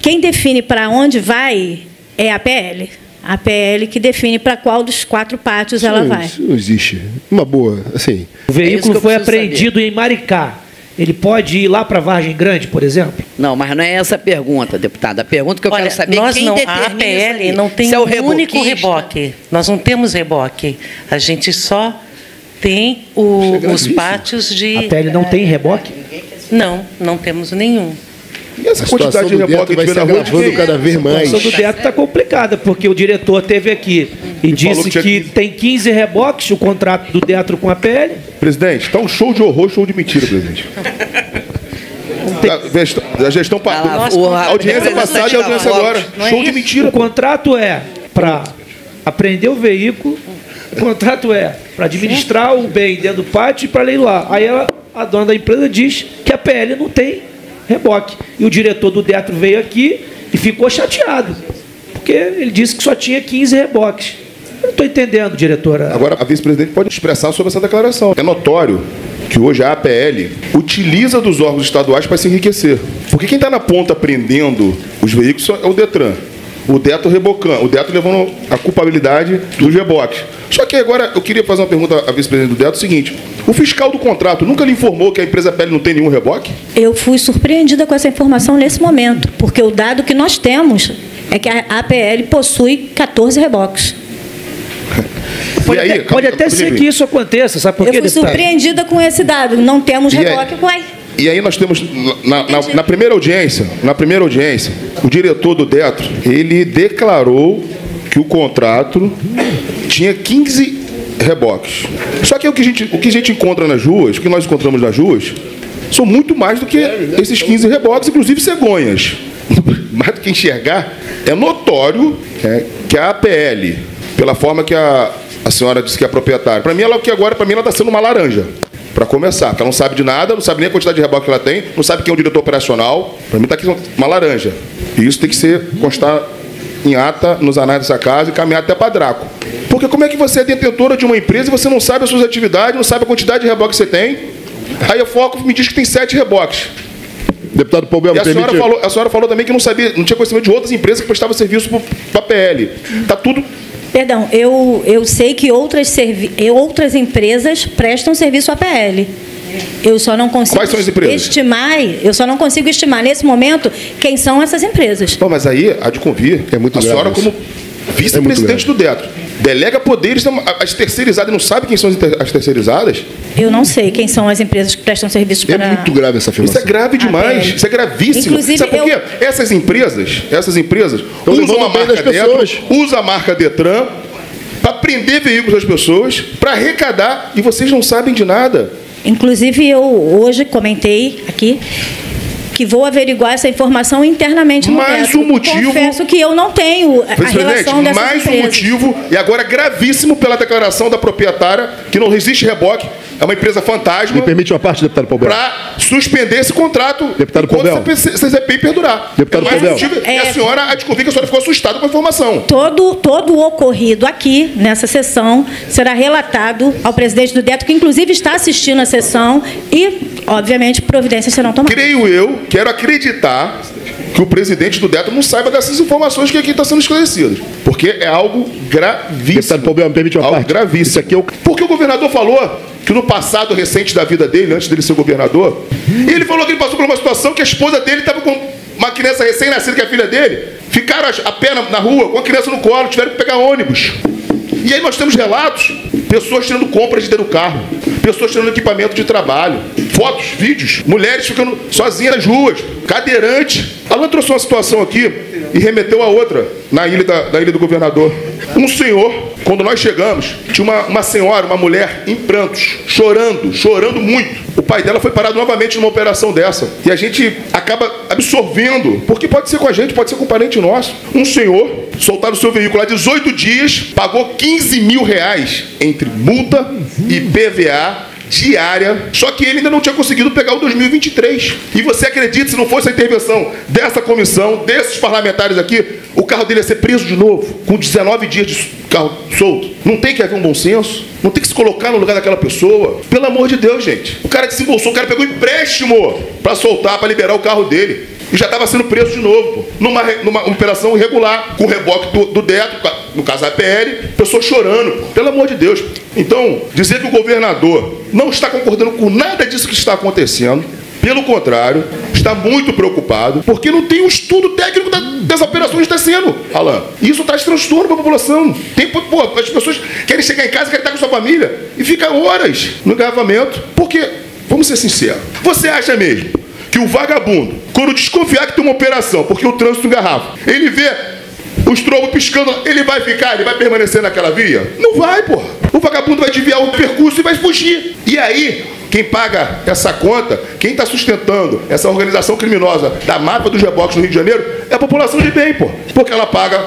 Quem define para onde vai é a PL. A PL que define para qual dos 4 pátios ela vai. Isso não existe. Uma boa, assim. O veículo foi apreendido em Maricá. Ele pode ir lá para Vargem Grande, por exemplo? Não, mas não é essa a pergunta, deputada. A pergunta que eu quero saber nós quem não, determina a APL não tem é o um único reboque. Nós não temos reboque. A gente só tem os pátios de... A APL não tem reboque? Não, não temos nenhum. E essa quantidade de reboque vai se agravando cada vez mais. A situação do Deto está complicada, porque o diretor esteve aqui e disse que tem 15 reboques, o contrato do Deto com a PL. Presidente, está um show de horror, show de mentira, presidente. A gestão a audiência passada e a audiência agora. Show de mentira. O contrato é para apreender o veículo, o contrato é para administrar o bem dentro do pátio e para leiloar. Aí a dona da empresa diz que a PL não tem reboque. E o diretor do Detro veio aqui e ficou chateado, porque ele disse que só tinha 15 reboques. Eu não estou entendendo, diretora. Agora, a vice-presidente pode expressar sobre essa declaração. É notório que hoje a APL utiliza dos órgãos estaduais para se enriquecer. Porque quem está na ponta prendendo os veículos é o Detran. O Detro rebocando, o Detro levando a culpabilidade dos reboques. Só que agora eu queria fazer uma pergunta à vice-presidente do Detro, o seguinte: o fiscal do contrato nunca lhe informou que a empresa PL não tem nenhum reboque? Eu fui surpreendida com essa informação nesse momento, porque o dado que nós temos é que a APL possui 14 reboques. Pode até ser que isso aconteça, sabe por quê? Eu fui surpreendida com esse dado. Não temos reboque, uai. E aí nós temos, na primeira audiência, o diretor do Detro, ele declarou que o contrato tinha 15 reboques. Só que o que a gente encontra nas ruas, o que nós encontramos nas ruas, são muito mais do que esses 15 reboques, inclusive cegonhas. Mais do que enxergar, é notório que a APL, pela forma que a senhora disse que é proprietária, para mim ela está sendo uma laranja. Para começar, porque ela não sabe de nada, não sabe nem a quantidade de reboque que ela tem, não sabe quem é o diretor operacional. Para mim está aqui uma laranja. E isso tem que constar em ata, nos anais dessa casa e caminhar até para Draco. Porque como é que você é detentora de uma empresa e você não sabe as suas atividades, não sabe a quantidade de reboque que você tem? Aí a Foco me diz que tem 7 reboques. Deputado Paul Bel, e a senhora falou também que não tinha conhecimento de outras empresas que prestavam serviço para a PL. Está tudo... Perdão, eu sei que outras empresas prestam serviço à PL. Eu só não consigo Quais são as empresas? estimar nesse momento quem são essas empresas. Bom, mas aí há de convir a senhora como vice-presidente do Detro delega poderes às terceirizadas. Não sabe quem são as terceirizadas? Eu não sei quem são as empresas que prestam serviços para... É muito grave essa afirmação. Isso é grave demais. Isso é gravíssimo. Inclusive, sabe por quê? Essas empresas usam a marca Detro, usam a marca Detran para prender veículos das pessoas, para arrecadar, e vocês não sabem de nada. Inclusive, eu hoje comentei aqui que vou averiguar essa informação internamente no Detro. Confesso que eu não tenho a relação dessas mais empresas. Um motivo, e agora gravíssimo, pela declaração da proprietária, que não existe reboque, é uma empresa fantasma. Me permite uma parte, deputado Paul Bel. Para suspender esse contrato deputado Paul Bel. CZPI perdurar. Deputado Paul Bel. E a senhora, a descobrir que a senhora ficou assustada com a informação. Todo o ocorrido aqui, nessa sessão, será relatado ao presidente do Detro, que inclusive está assistindo a sessão, e, obviamente, providências serão tomadas. Quero acreditar que o presidente do Detro não saiba dessas informações que aqui estão sendo esclarecidas. Porque é algo gravíssimo. Deputado Paul Bel, me permite uma algo parte. Gravíssimo. Isso aqui Porque o governador falou que no passado recente da vida dele, antes dele ser governador, ele falou que ele passou por uma situação que a esposa dele estava com uma criança recém-nascida, que é a filha dele, ficaram a pé na rua, com a criança no colo, tiveram que pegar ônibus. E aí nós temos relatos, pessoas tirando compras de dentro do carro, pessoas tirando equipamento de trabalho, fotos, vídeos, mulheres ficando sozinhas nas ruas, cadeirante. A Luana trouxe uma situação aqui e remeteu a outra, na ilha da Ilha do Governador. Um senhor, quando nós chegamos, tinha uma senhora, uma mulher em prantos, chorando muito. O pai dela foi parado novamente numa operação dessa. E a gente acaba absorvendo, porque pode ser com a gente, pode ser com um parente nosso. Um senhor, soltaram o seu veículo há 18 dias, pagou R$15 mil entre multa e PVA diária, só que ele ainda não tinha conseguido pegar o 2023. E você acredita, se não fosse a intervenção dessa comissão, desses parlamentares aqui, o carro dele ia ser preso de novo, com 19 dias de carro solto? Não tem que haver um bom senso? Não tem que se colocar no lugar daquela pessoa? Pelo amor de Deus, gente. O cara desembolsou, o cara pegou empréstimo para soltar, para liberar o carro dele. E já estava sendo preso de novo, pô, numa operação irregular, com o reboque do Detro, no caso da PL, pessoas chorando, pelo amor de Deus. Então, dizer que o governador não está concordando com nada disso que está acontecendo, pelo contrário, está muito preocupado, porque não tem um estudo técnico das operações que está sendo, Alan. Isso traz transtorno para a população. As pessoas querem chegar em casa, querem estar com sua família, e fica horas no engarrafamento. Porque, vamos ser sinceros, você acha mesmo que o vagabundo, quando desconfiar que tem uma operação, porque o trânsito engarrafa, ele vê o estrobo piscando, ele vai permanecer naquela via? Não vai, porra. O vagabundo vai desviar o percurso e vai fugir. E aí, quem paga essa conta, quem está sustentando essa organização criminosa da máfia dos reboques no Rio de Janeiro, é a população de bem, porra. Porque ela paga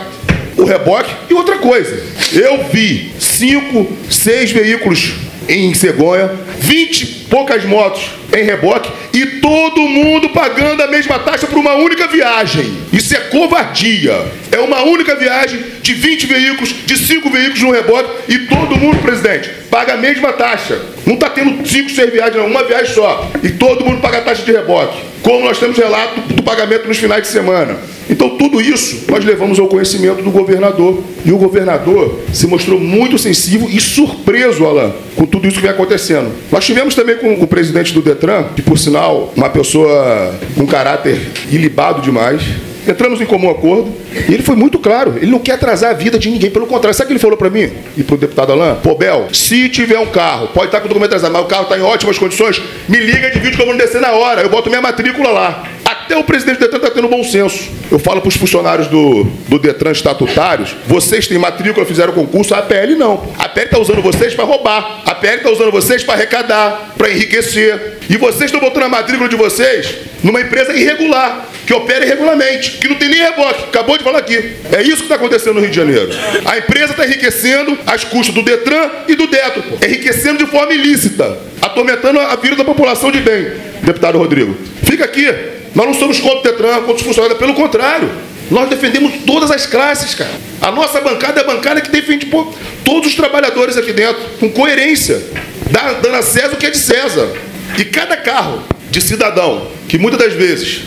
o reboque e outra coisa. Eu vi 5, 6 veículos em cegonha, 20 e poucas motos em reboque e todo mundo pagando a mesma taxa por uma única viagem. Isso é covardia. É uma única viagem de 20 veículos, de 5 veículos no reboque e todo mundo, presidente, paga a mesma taxa. Não está tendo 5, 6 viagens, não, uma viagem só. E todo mundo paga a taxa de reboque. Como nós temos relato do pagamento nos finais de semana. Então, tudo isso nós levamos ao conhecimento do governador. E o governador se mostrou muito sensível e surpreso, Alan, com tudo isso que vem acontecendo. Nós tivemos também com o presidente do Detran, que, por sinal, uma pessoa com caráter ilibado demais. Entramos em comum acordo e ele foi muito claro. Ele não quer atrasar a vida de ninguém, pelo contrário. Sabe o que ele falou para mim e para o deputado Alan? Pô, Bel, se tiver um carro, pode estar com o documento atrasado, mas o carro está em ótimas condições, me liga de vídeo que eu vou descer na hora. Eu boto minha matrícula lá. Até o presidente do Detran está tendo bom senso. Eu falo para os funcionários do Detran estatutários, vocês têm matrícula, fizeram concurso, a PL não. A PL está usando vocês para roubar. A PL está usando vocês para arrecadar, para enriquecer. E vocês estão botando a matrícula de vocês numa empresa irregular, que opera irregularmente, que não tem nem reboque. Acabou de falar aqui. É isso que está acontecendo no Rio de Janeiro. A empresa está enriquecendo às custas do Detran e do Detro. Enriquecendo de forma ilícita, atormentando a vida da população de bem. Deputado Rodrigo, fica aqui. Nós não somos contra o Detran, contra os funcionários, pelo contrário. Nós defendemos todas as classes, cara. A nossa bancada é a bancada que defende todos os trabalhadores aqui dentro, com coerência, dando a César o que é de César. E cada carro de cidadão, que muitas das vezes,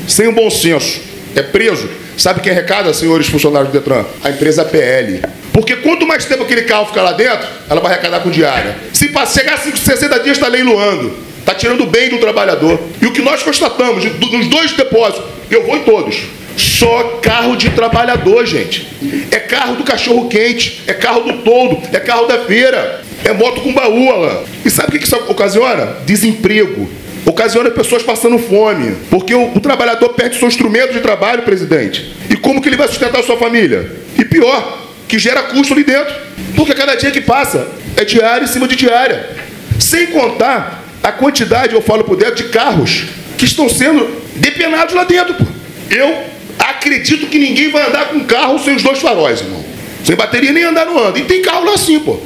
sem um bom senso, é preso, sabe quem arrecada, senhores funcionários do Detran? A empresa PL. Porque quanto mais tempo aquele carro ficar lá dentro, ela vai arrecadar com diária. Se chegar a 60 dias, está leiloando. Está tirando o bem do trabalhador. E o que nós constatamos, nos 2 depósitos, eu vou em todos, só carro de trabalhador, gente. É carro do cachorro-quente, é carro do toldo, é carro da feira, é moto com baú, Alan. E sabe o que isso ocasiona? Desemprego. Ocasiona pessoas passando fome. Porque o trabalhador perde seu instrumento de trabalho, presidente. E como que ele vai sustentar a sua família? E pior, que gera custo ali dentro. Porque cada dia que passa é diária em cima de diária. Sem contar a quantidade, eu falo por dentro, de carros que estão sendo depenados lá dentro. Pô. Eu acredito que ninguém vai andar com carro sem os 2 faróis, irmão. Sem bateria nem andar não anda. E tem carro lá sim, pô.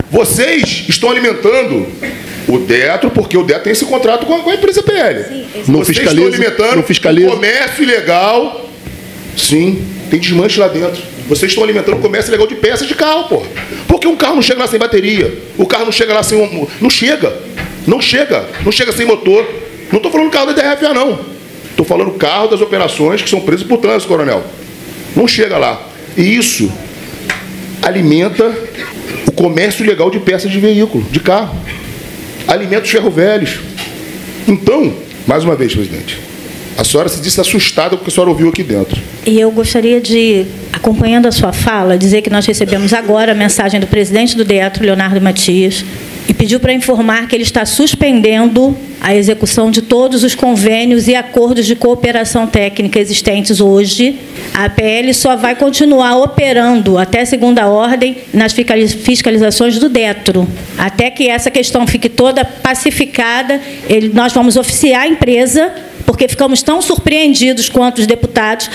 Vocês estão alimentando o Detro, porque o Detro tem esse contrato com a empresa PL. Sim, vocês estão alimentando o comércio ilegal. Sim, tem desmanche lá dentro. Vocês estão alimentando o comércio ilegal de peças de carro, pô. Porque um carro não chega lá sem bateria. O carro não chega lá sem... Não chega. Não chega. Não chega sem motor. Não estou falando carro da DRFA, não. Estou falando carro das operações que são presos por trânsito, coronel. Não chega lá. E isso alimenta o comércio ilegal de peças de veículo, de carro. Alimenta os ferrovelhos. Então, mais uma vez, presidente, a senhora se disse assustada com o que a senhora ouviu aqui dentro. E eu gostaria de, acompanhando a sua fala, dizer que nós recebemos agora a mensagem do presidente do Detro, Leonardo Matias, e pediu para informar que ele está suspendendo a execução de todos os convênios e acordos de cooperação técnica existentes hoje. A APL só vai continuar operando até segunda ordem nas fiscalizações do Detro. Até que essa questão fique toda pacificada, nós vamos oficiar a empresa, porque ficamos tão surpreendidos quanto os deputados,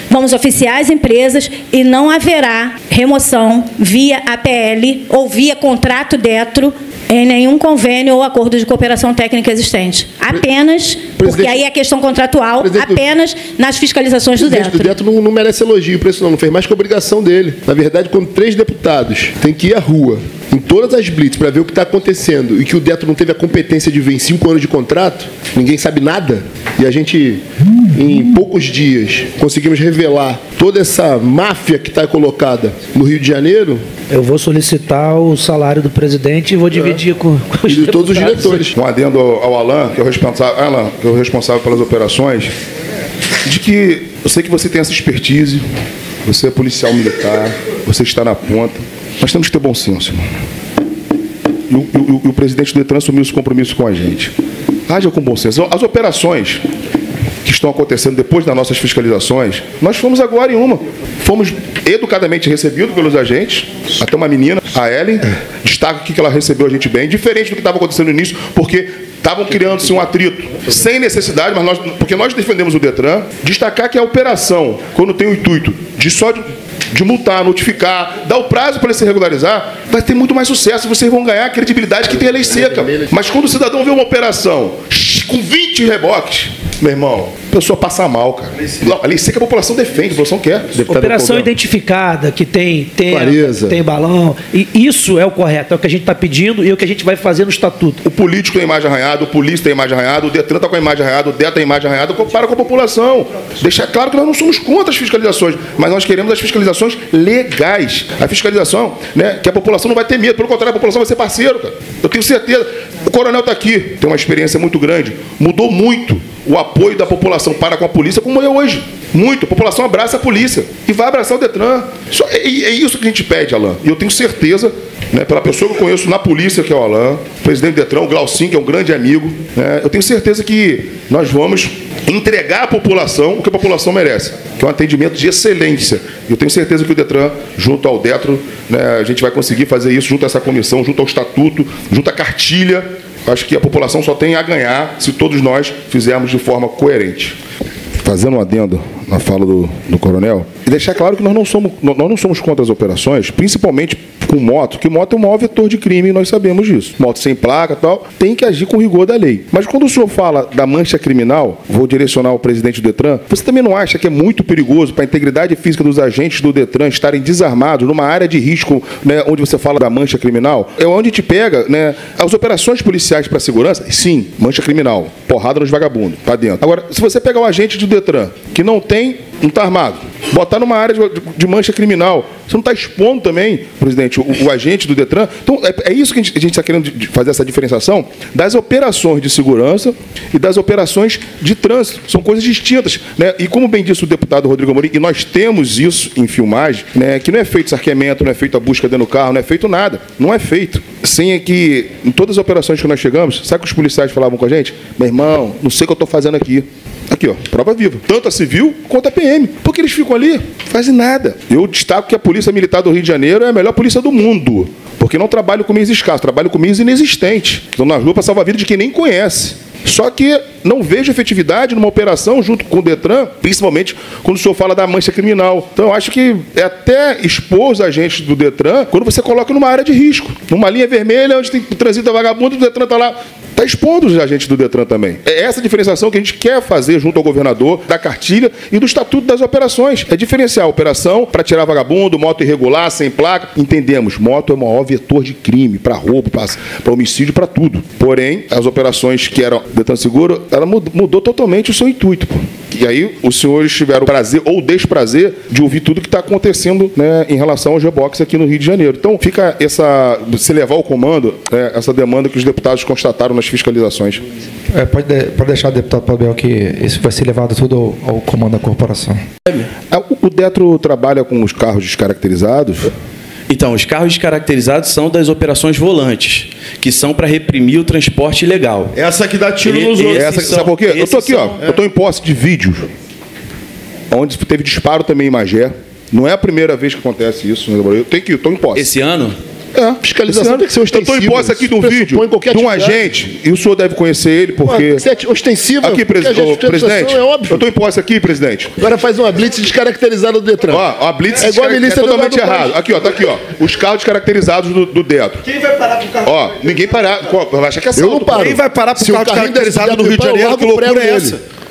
vamos oficiar as empresas e não haverá remoção via APL ou via contrato Detro em nenhum convênio ou acordo de cooperação técnica existente. Apenas Porque aí é questão contratual apenas nas fiscalizações do Detro. O Detro não merece elogio por isso, não fez mais que a obrigação dele. Na verdade, quando 3 deputados têm que ir à rua, em todas as blitz, para ver o que está acontecendo, e que o Detro não teve a competência de ver em 5 anos de contrato, ninguém sabe nada, e a gente, em poucos dias, conseguimos revelar toda essa máfia que está colocada no Rio de Janeiro. Eu vou solicitar o salário do presidente e vou dividir com os de todos os diretores. Um adendo ao Alan, que é o responsável pelas operações, de que eu sei que você tem essa expertise, você é policial militar, você está na ponta, mas temos que ter bom senso, irmão. E o presidente do Detran assumiu esse compromisso com a gente. Haja com bom senso. As operações que estão acontecendo depois das nossas fiscalizações, nós fomos agora em uma. Fomos educadamente recebidos pelos agentes, até uma menina, a Ellen, destaca aqui que ela recebeu a gente bem, diferente do que estava acontecendo no início, porque estavam criando-se um atrito, sem necessidade, mas porque nós defendemos o Detran. Destacar que a operação, quando tem o intuito de multar, notificar, dar o prazo para ele se regularizar, vai ter muito mais sucesso, vocês vão ganhar a credibilidade que tem a lei seca. Mas quando o cidadão vê uma operação com 20 reboques, meu irmão, a pessoa passa mal, cara. A lei seca a população defende, a população quer. Operação identificada, que tem clareza, tem balão, e isso é o correto, é o que a gente está pedindo e é o que a gente vai fazer no estatuto. O político tem imagem arranhada, o polícia tem imagem arranhada, o Detran está com a imagem arranhada, o DETA tem imagem arranhada, para com a população. Deixar claro que nós não somos contra as fiscalizações, mas nós queremos as fiscalizações legais. A fiscalização, né, que a população não vai ter medo, pelo contrário, a população vai ser parceiro, cara. Eu tenho certeza. O coronel está aqui, tem uma experiência muito grande, mudou muito o apoio da população para com a polícia, como é hoje. Muito. A população abraça a polícia e vai abraçar o Detran. É isso que a gente pede, Alan. E eu tenho certeza, né, pela pessoa que eu conheço na polícia, que é o Alan, o presidente do Detran, o Glaucin, que é um grande amigo, né, eu tenho certeza que nós vamos entregar à população o que a população merece, que é um atendimento de excelência. Eu tenho certeza que o Detran, junto ao Detro, né, a gente vai conseguir fazer isso junto a essa comissão, junto ao estatuto, junto à cartilha. Acho que a população só tem a ganhar se todos nós fizermos de forma coerente. Fazendo um adendo na fala do coronel, e deixar claro que nós não somos contra as operações, principalmente com moto, que moto é o maior vetor de crime, e nós sabemos disso. Moto sem placa e tal, tem que agir com rigor da lei. Mas quando o senhor fala da mancha criminal, vou direcionar ao presidente do Detran, você também não acha que é muito perigoso para a integridade física dos agentes do Detran estarem desarmados numa área de risco, né, onde você fala da mancha criminal? É onde te pega, né, as operações policiais para segurança, sim, mancha criminal, porrada nos vagabundos, para dentro. Agora, se você pegar um agente do Detran que não está armado, botar numa área de mancha criminal, você não está expondo também, presidente, o agente do Detran. Então, é isso que a gente está querendo fazer, essa diferenciação das operações de segurança e das operações de trânsito. São coisas distintas, né? E como bem disse o deputado Rodrigo Amorim, e nós temos isso em filmagem, né, que não é feito sarqueamento, não é feito a busca dentro do carro, não é feito nada. Não é feito. Sem que, em todas as operações que nós chegamos, sabe o que os policiais falavam com a gente? Meu irmão, não sei o que eu estou fazendo aqui. Aqui, ó, prova viva. Tanto a civil quanto a PM. Porque eles ficam ali, fazem nada. Eu destaco que a Polícia Militar do Rio de Janeiro é a melhor polícia do mundo. Porque não trabalho com meios escassos, trabalho com meios inexistentes. Estão na rua para salvar a vida de quem nem conhece. Só que não vejo efetividade numa operação junto com o Detran, principalmente quando o senhor fala da mancha criminal. Então, eu acho que é até expor os agentes do Detran quando você coloca numa área de risco. Numa linha vermelha, onde tem transita vagabundo, o Detran está lá. Está expondo os agentes do Detran também. É essa diferenciação que a gente quer fazer junto ao governador, da cartilha e do estatuto das operações. É diferenciar a operação para tirar vagabundo, moto irregular, sem placa. Entendemos, moto é o maior vetor de crime, para roubo, para homicídio, para tudo. Porém, as operações que eram Detran Seguro, ela mudou totalmente o seu intuito, pô. E aí os senhores tiveram o prazer ou desprazer de ouvir tudo que está acontecendo, né, em relação aos reboques aqui no Rio de Janeiro. Então fica se levar ao comando, essa demanda que os deputados constataram nas fiscalizações. Pode deixar, deputado Pavel, que isso vai ser levado tudo ao comando da corporação. O Detro trabalha com os carros descaracterizados? Então, os carros descaracterizados são das operações volantes, que são para reprimir o transporte ilegal. Essa que dá tiro nos outros. Sabe por quê? Eu estou aqui, ó. Eu estou em posse de vídeos, onde teve disparo também em Magé. Não é a primeira vez que acontece isso. Eu estou em posse. Esse ano? Fiscalização tem que ser ostensiva. Eu estou em posse aqui de um vídeo de um agente, e o senhor deve conhecer ele, porque... Ostensiva, aqui, presidente, é óbvio. eu estou em posse aqui, presidente. Agora faz uma blitz descaracterizada do Detran. Ó, a blitz é igual a milícia totalmente errado. Aqui, ó, tá aqui, ó. Os carros descaracterizados do Detran. Quem vai parar pro carro? Ó, ninguém parar. Vai achar que é assalto. Eu não paro. Quem vai parar pro carro descaracterizado do Rio de Janeiro? Que loucura é essa?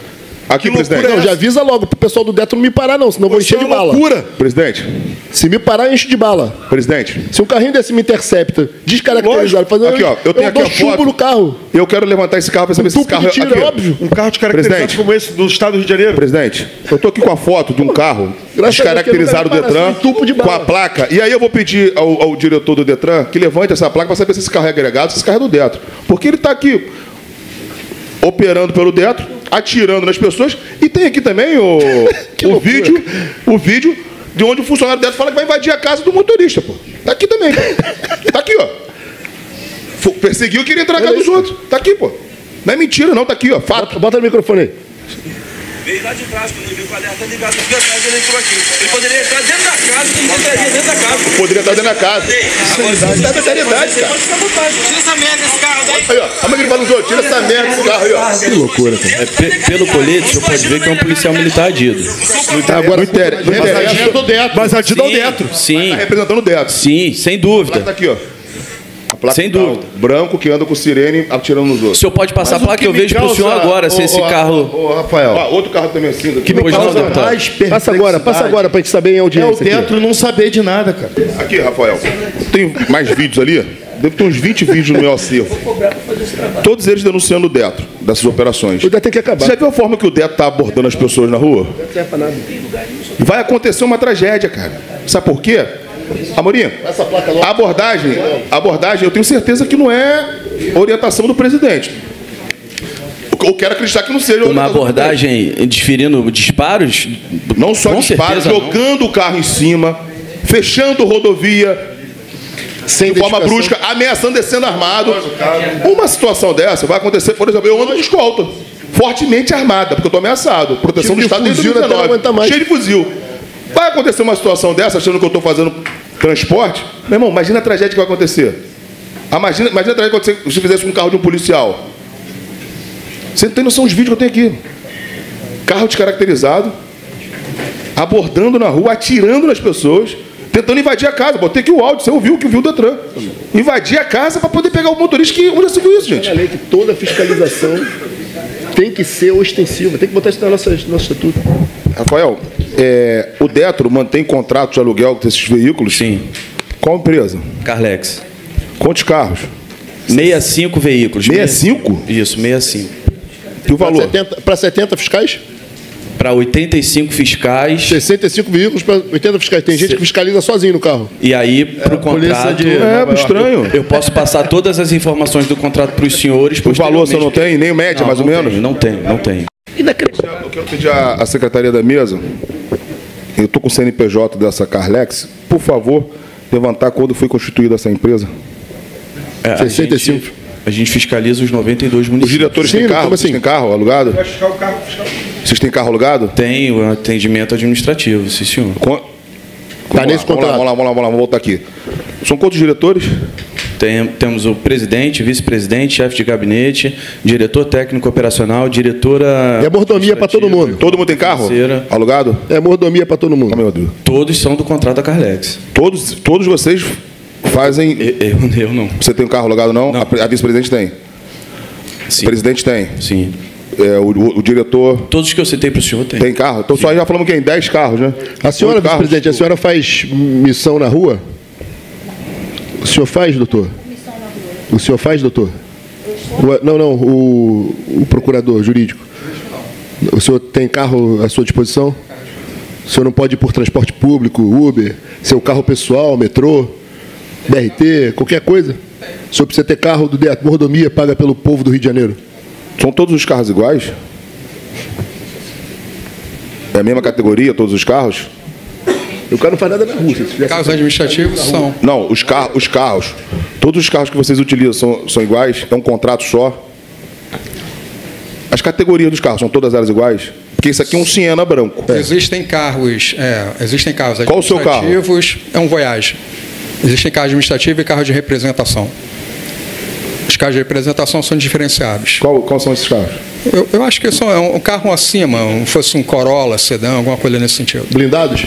Aqui, presidente. Não, já avisa logo pro pessoal do Detran não me parar, não, senão eu vou encher de bala. Loucura. Presidente. Se me parar, eu encho de bala. Presidente. Se um carrinho desse me intercepta, descaracterizado, fazendo aqui, ó, eu tenho aqui a chumbo foto no carro. Eu quero levantar esse carro para saber se esse carro tiro, aqui, é óbvio. Um carro descaracterizado como esse do estado do Rio de Janeiro. Presidente, eu tô aqui com a foto de um carro descaracterizado do Detran, com a placa. E aí eu vou pedir ao diretor do Detran que levante essa placa para saber se esse carro é agregado, se esse carro é do Detran. Porque ele está aqui operando pelo Detran, atirando nas pessoas. E tem aqui também o vídeo de onde o funcionário do Detran fala que vai invadir a casa do motorista, pô. Tá aqui também. Tá aqui, ó. Perseguiu, queria entrar na casa dos outros. Tá aqui, pô. Não é mentira, não. Tá aqui, ó. Fato. Bota no microfone aí. Veio lá de trás, quando viu o caderno, tá ligado. Ele entrou aqui. Ele poderia entrar dentro da casa, ele entraria dentro da casa. Poderia estar dentro da casa. Isso é seriedade, cara. Tira essa merda desse carro daí. Aí, ó. Como é que ele fala nos outros? Tira essa merda desse carro aí, ó. Que loucura, cara. Pelo colete, o senhor pode ver que é um policial militar adido. Agora, não interessa. Mas adido ao Detran. Sim. Tá representando o Detran. Sim, sem dúvida. Tá aqui, ó. Sem dúvida. Branco que anda com sirene atirando nos outros. O senhor pode passar a placa que eu vejo pro senhor agora, se esse carro... Ô, Rafael. Outro carro também assim. Que me causa mais passa agora, pra gente saber em audiência. É o Detran não saber de nada, cara. Aqui, Rafael. Tem mais vídeos ali? Deve ter uns 20 vídeos no meu acervo. Todos eles denunciando o Detran, dessas operações. O Detran tem que acabar. Você já viu a forma que o Detran tá abordando as pessoas na rua? Não serve pra nada. Vai acontecer uma tragédia, cara. Sabe por quê? Amorim, a abordagem, eu tenho certeza que não é orientação do presidente. Eu quero acreditar que não seja uma abordagem desferindo disparos? Não só disparos, jogando o carro em cima, fechando rodovia de forma brusca, ameaçando descendo armado. Uma situação dessa vai acontecer, por exemplo, eu ando de escolta, fortemente armada, porque eu estou ameaçado. Proteção do Estado desde 2019, cheio de fuzil. Vai acontecer uma situação dessa, achando que eu estou fazendo transporte? Meu irmão, imagina a tragédia que vai acontecer. Imagina a tragédia que vai acontecer se você fizesse com um carro de um policial. Você não tem noção dos vídeos que eu tenho aqui. Carro descaracterizado, abordando na rua, atirando nas pessoas, tentando invadir a casa. Botei aqui o áudio, você ouviu o que viu o Detran. Invadir a casa para poder pegar o motorista. Onde você viu isso, gente? É a lei que toda fiscalização tem que ser ostensiva. Tem que botar isso no nosso estatuto. Rafael, o Detran mantém contrato de aluguel desses veículos? Sim. Qual empresa? Carlex. Quantos carros? 65 veículos. 65? Isso, 65. E o valor? Para 70 fiscais? Para 85 fiscais. 65 veículos para 80 fiscais. Tem gente que fiscaliza sozinho no carro. E aí, para o contrato... estranho. Eu posso passar todas as informações do contrato para os senhores. O valor você não tem? Nem média, mais ou menos? Não tem. Eu quero pedir à secretaria da mesa, eu estou com o CNPJ dessa Carlex, por favor, levantar quando foi constituída essa empresa. 65. A gente fiscaliza os 92 municípios. Os diretores têm carro? Vocês têm carro alugado? Vai fiscal o carro, fiscal. Vocês têm carro alugado? Tem o atendimento administrativo, sim, senhor. Tá nesse contrato. Vamos lá, vamos voltar aqui. São quantos diretores? Temos o presidente, vice-presidente, chefe de gabinete, diretor técnico operacional, diretora... É mordomia para todo mundo. Todo mundo tem carro alugado? É mordomia para todo mundo. Meu Deus. Todos são do contrato da Carlex. Todos vocês fazem... Eu não. Você tem um carro alugado, não? A vice-presidente tem? Sim. O presidente tem? Sim. O diretor... Todos que eu citei para o senhor tem. Tem carro? Então só já falamos que em 10 carros, né? A senhora, vice-presidente, a senhora faz missão na rua? O senhor faz, doutor? Missão na rua. O senhor faz, doutor? O procurador jurídico. O senhor tem carro à sua disposição? O senhor não pode ir por transporte público, Uber, seu carro pessoal, metrô, BRT, qualquer coisa? O senhor precisa ter carro do Detran, mordomia paga pelo povo do Rio de Janeiro. São todos os carros iguais? É a mesma categoria, todos os carros? O carro não faz nada na rua. Carros administrativos são. Não, os carros. Todos os carros que vocês utilizam são iguais? É um contrato só? As categorias dos carros são todas elas iguais? Porque isso aqui é um Siena branco. Existem carros. Existem carros Qual o seu carro? administrativos. É um Voyage. Existem carros administrativos e carros de representação. Os carros de representação são diferenciados. Quais são esses carros? Eu acho que é um carro acima, fosse um Corolla, sedã, alguma coisa nesse sentido. Blindados?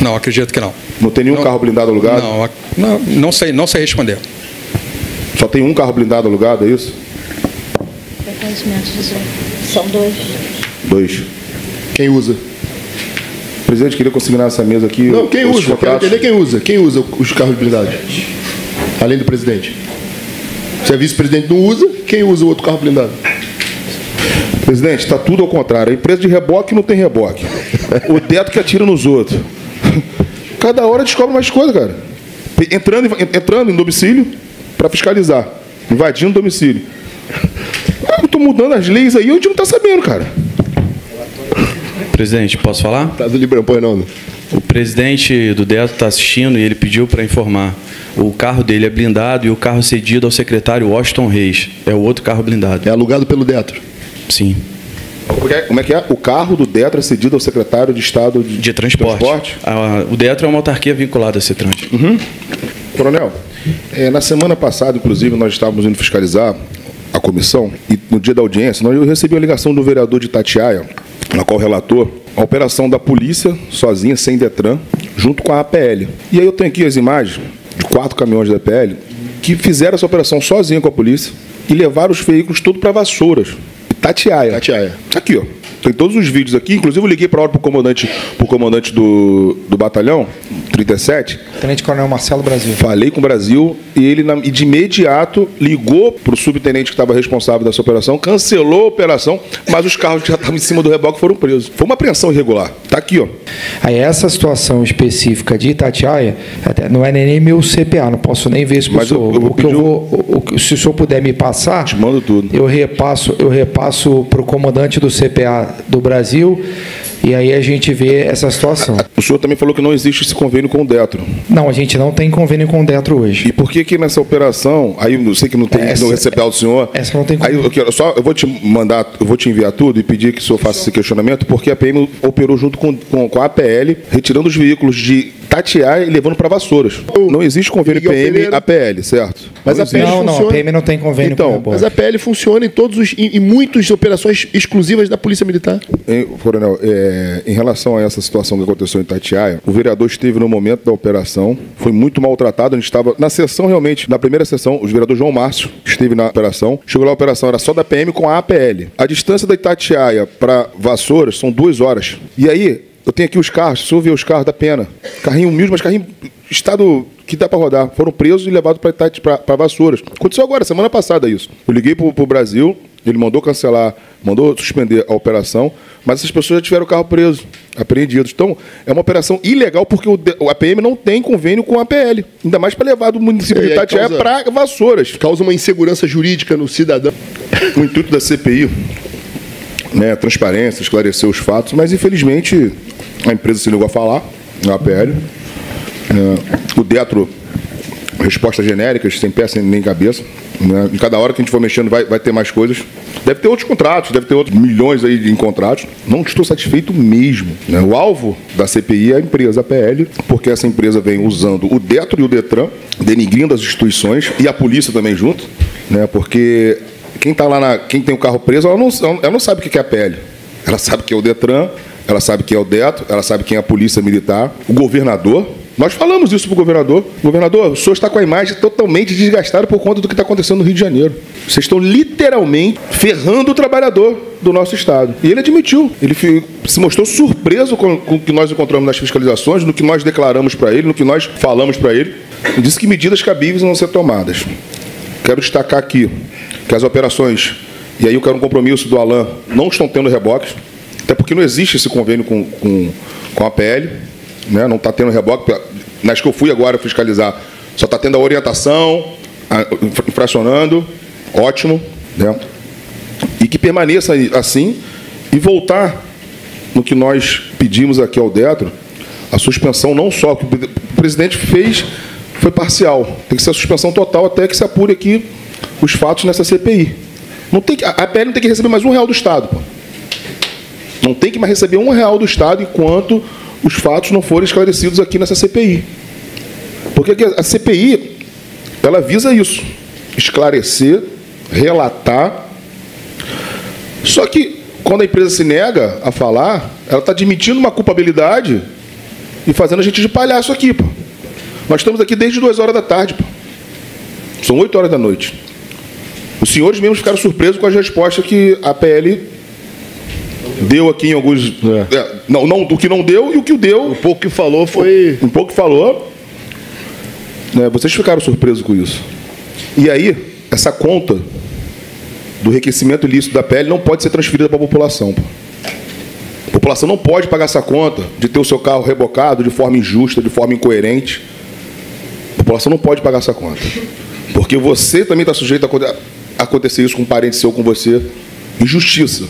Não, acredito que não. Não tem nenhum carro blindado alugado? Não sei responder. Só tem um carro blindado alugado, é isso? São dois. Dois. Quem usa? Presidente, queria consignar essa mesa aqui. Não, quem usa? Quero entender quem usa. Quem usa os carros blindados? Além do presidente. Se a vice-presidente não usa, quem usa o outro carro blindado? Presidente, está tudo ao contrário. A empresa de reboque não tem reboque. O Deto que atira nos outros. Cada hora descobre mais coisa, cara. Entrando em domicílio para fiscalizar. Invadindo domicílio. Eu estou mudando as leis aí, a gente não está sabendo, cara. Presidente, posso falar? Tá do Librão, pois não. O presidente do Deto está assistindo e ele pediu para informar. O carro dele é blindado e o carro cedido ao secretário Washington Reis. É o outro carro blindado. É alugado pelo Deto? Sim. Como é que é? O carro do Detro é cedido ao secretário de Estado de Transporte? O Detro é uma autarquia vinculada a CETRANS. Coronel, na semana passada, inclusive, nós estávamos indo fiscalizar a comissão e no dia da audiência, eu recebi uma ligação do vereador de Itatiaia, na qual relatou a operação da polícia, sozinha, sem Detran, junto com a APL. E aí eu tenho aqui as imagens de 4 caminhões da APL que fizeram essa operação sozinha com a polícia e levaram os veículos todos para Vassouras. Itatiaia. Aqui, ó. Tem todos os vídeos aqui. Inclusive, eu liguei para o comandante do batalhão 37. Tenente Coronel Marcelo Brasil. Falei com o Brasil e ele de imediato ligou para o subtenente que estava responsável dessa operação, cancelou a operação, mas os carros que já estavam em cima do reboque foram presos. Foi uma apreensão irregular. Tá aqui, ó. Aí essa situação específica de Itatiaia, não é nem meu CPA, não posso nem ver isso para o senhor. Se o senhor puder me passar, te mando tudo. Eu repasso para o comandante do CPA do Brasil e aí a gente vê essa situação. O senhor também falou que não existe esse convênio com o Detro. Não, a gente não tem convênio com o Detro hoje. E por que nessa operação, aí eu sei que não tem no CPA do senhor, essa não tem convênio. Aí eu vou te mandar, eu vou te enviar tudo e pedir que o senhor faça esse questionamento, porque a PM operou junto com a APL, retirando os veículos de Itatiaia e levando para Vassouras. Não existe convênio PM-APL, certo? Mas a PL funciona. A PM não tem convênio com a APL. Mas a PL funciona em muitas operações exclusivas da Polícia Militar. Coronel, em relação a essa situação que aconteceu em Itatiaia, o vereador esteve no momento da operação, foi muito maltratado, a gente estava na sessão realmente, na primeira sessão, o vereador João Márcio esteve na operação, chegou lá a operação, era só da PM com a APL. A distância da Itatiaia para Vassouras são 2 horas. E aí, eu tenho aqui os carros, se eu ver os carros da pena, carrinho humilde, mas carrinho estado que dá para rodar, foram presos e levados para Vassouras. Aconteceu agora, semana passada isso. Eu liguei para o Brasil, ele mandou cancelar, mandou suspender a operação, mas essas pessoas já tiveram o carro preso, apreendidos. Então, é uma operação ilegal porque a PM não tem convênio com a APL, ainda mais para levar do município de Itatiaia para Vassouras. Causa uma insegurança jurídica no cidadão. O intuito da CPI, transparência, esclarecer os fatos, mas infelizmente a empresa se negou a falar, a APL. O Detro, respostas genéricas, sem pé, sem nem cabeça. Em cada hora que a gente for mexendo vai ter mais coisas. Deve ter outros contratos, deve ter outros milhões aí em contratos. Não estou satisfeito mesmo. O alvo da CPI é a empresa, a PL, porque essa empresa vem usando o Detro e o Detran, denigrindo as instituições e a polícia também junto, porque quem está lá, quem tem o carro preso, ela não sabe o que é a PL. Ela sabe que é o Detran, ela sabe que é o Detro, ela sabe quem é a polícia militar, o governador. Nós falamos isso para o governador. Governador, o senhor está com a imagem totalmente desgastada por conta do que está acontecendo no Rio de Janeiro. Vocês estão literalmente ferrando o trabalhador do nosso Estado. E ele admitiu. Ele se mostrou surpreso com o que nós encontramos nas fiscalizações, no que nós declaramos para ele, no que nós falamos para ele. E disse que medidas cabíveis vão ser tomadas. Quero destacar aqui que as operações, e aí eu quero um compromisso do Alain, não estão tendo reboques, até porque não existe esse convênio com a PL. Não está tendo reboque. Nas que eu fui agora fiscalizar, só está tendo a orientação, infracionando, ótimo. E que permaneça assim e voltar no que nós pedimos aqui ao Detro, a suspensão não só que o presidente fez, foi parcial. Tem que ser a suspensão total até que se apure aqui os fatos nessa CPI. A PL não tem que receber mais R$1 do Estado. Pô. Não tem que mais receber R$1 do Estado enquanto os fatos não forem esclarecidos aqui nessa CPI. Porque a CPI, ela visa isso, esclarecer, relatar. Só que, quando a empresa se nega a falar, ela está admitindo uma culpabilidade e fazendo a gente de palhaço aqui, pô. Nós estamos aqui desde 2 horas da tarde, pô. São 8 horas da noite. Os senhores mesmos ficaram surpresos com as respostas que a PL deu aqui em alguns... Não, do que não deu e o que deu... O pouco que falou foi... Um pouco que falou... Vocês ficaram surpresos com isso. E aí, essa conta do enriquecimento ilícito da PL não pode ser transferida para a população. Pô. A população não pode pagar essa conta de ter o seu carro rebocado de forma injusta, de forma incoerente. A população não pode pagar essa conta. Porque você também está sujeito a acontecer isso com um parente seu, com você. Injustiça.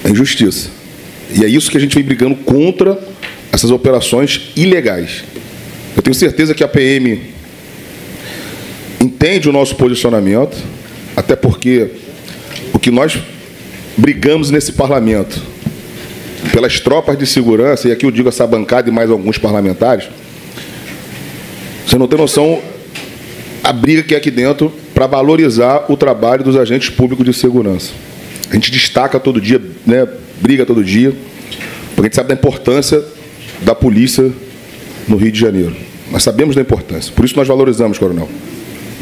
É injustiça. E é isso que a gente vem brigando contra essas operações ilegais. Eu tenho certeza que a PM entende o nosso posicionamento, até porque o que nós brigamos nesse parlamento, pelas tropas de segurança, e aqui eu digo essa bancada e mais alguns parlamentares, você não tem noção a briga que é aqui dentro para valorizar o trabalho dos agentes públicos de segurança. A gente destaca todo dia, briga todo dia, porque a gente sabe da importância da polícia no Rio de Janeiro. Nós sabemos da importância, por isso nós valorizamos, coronel.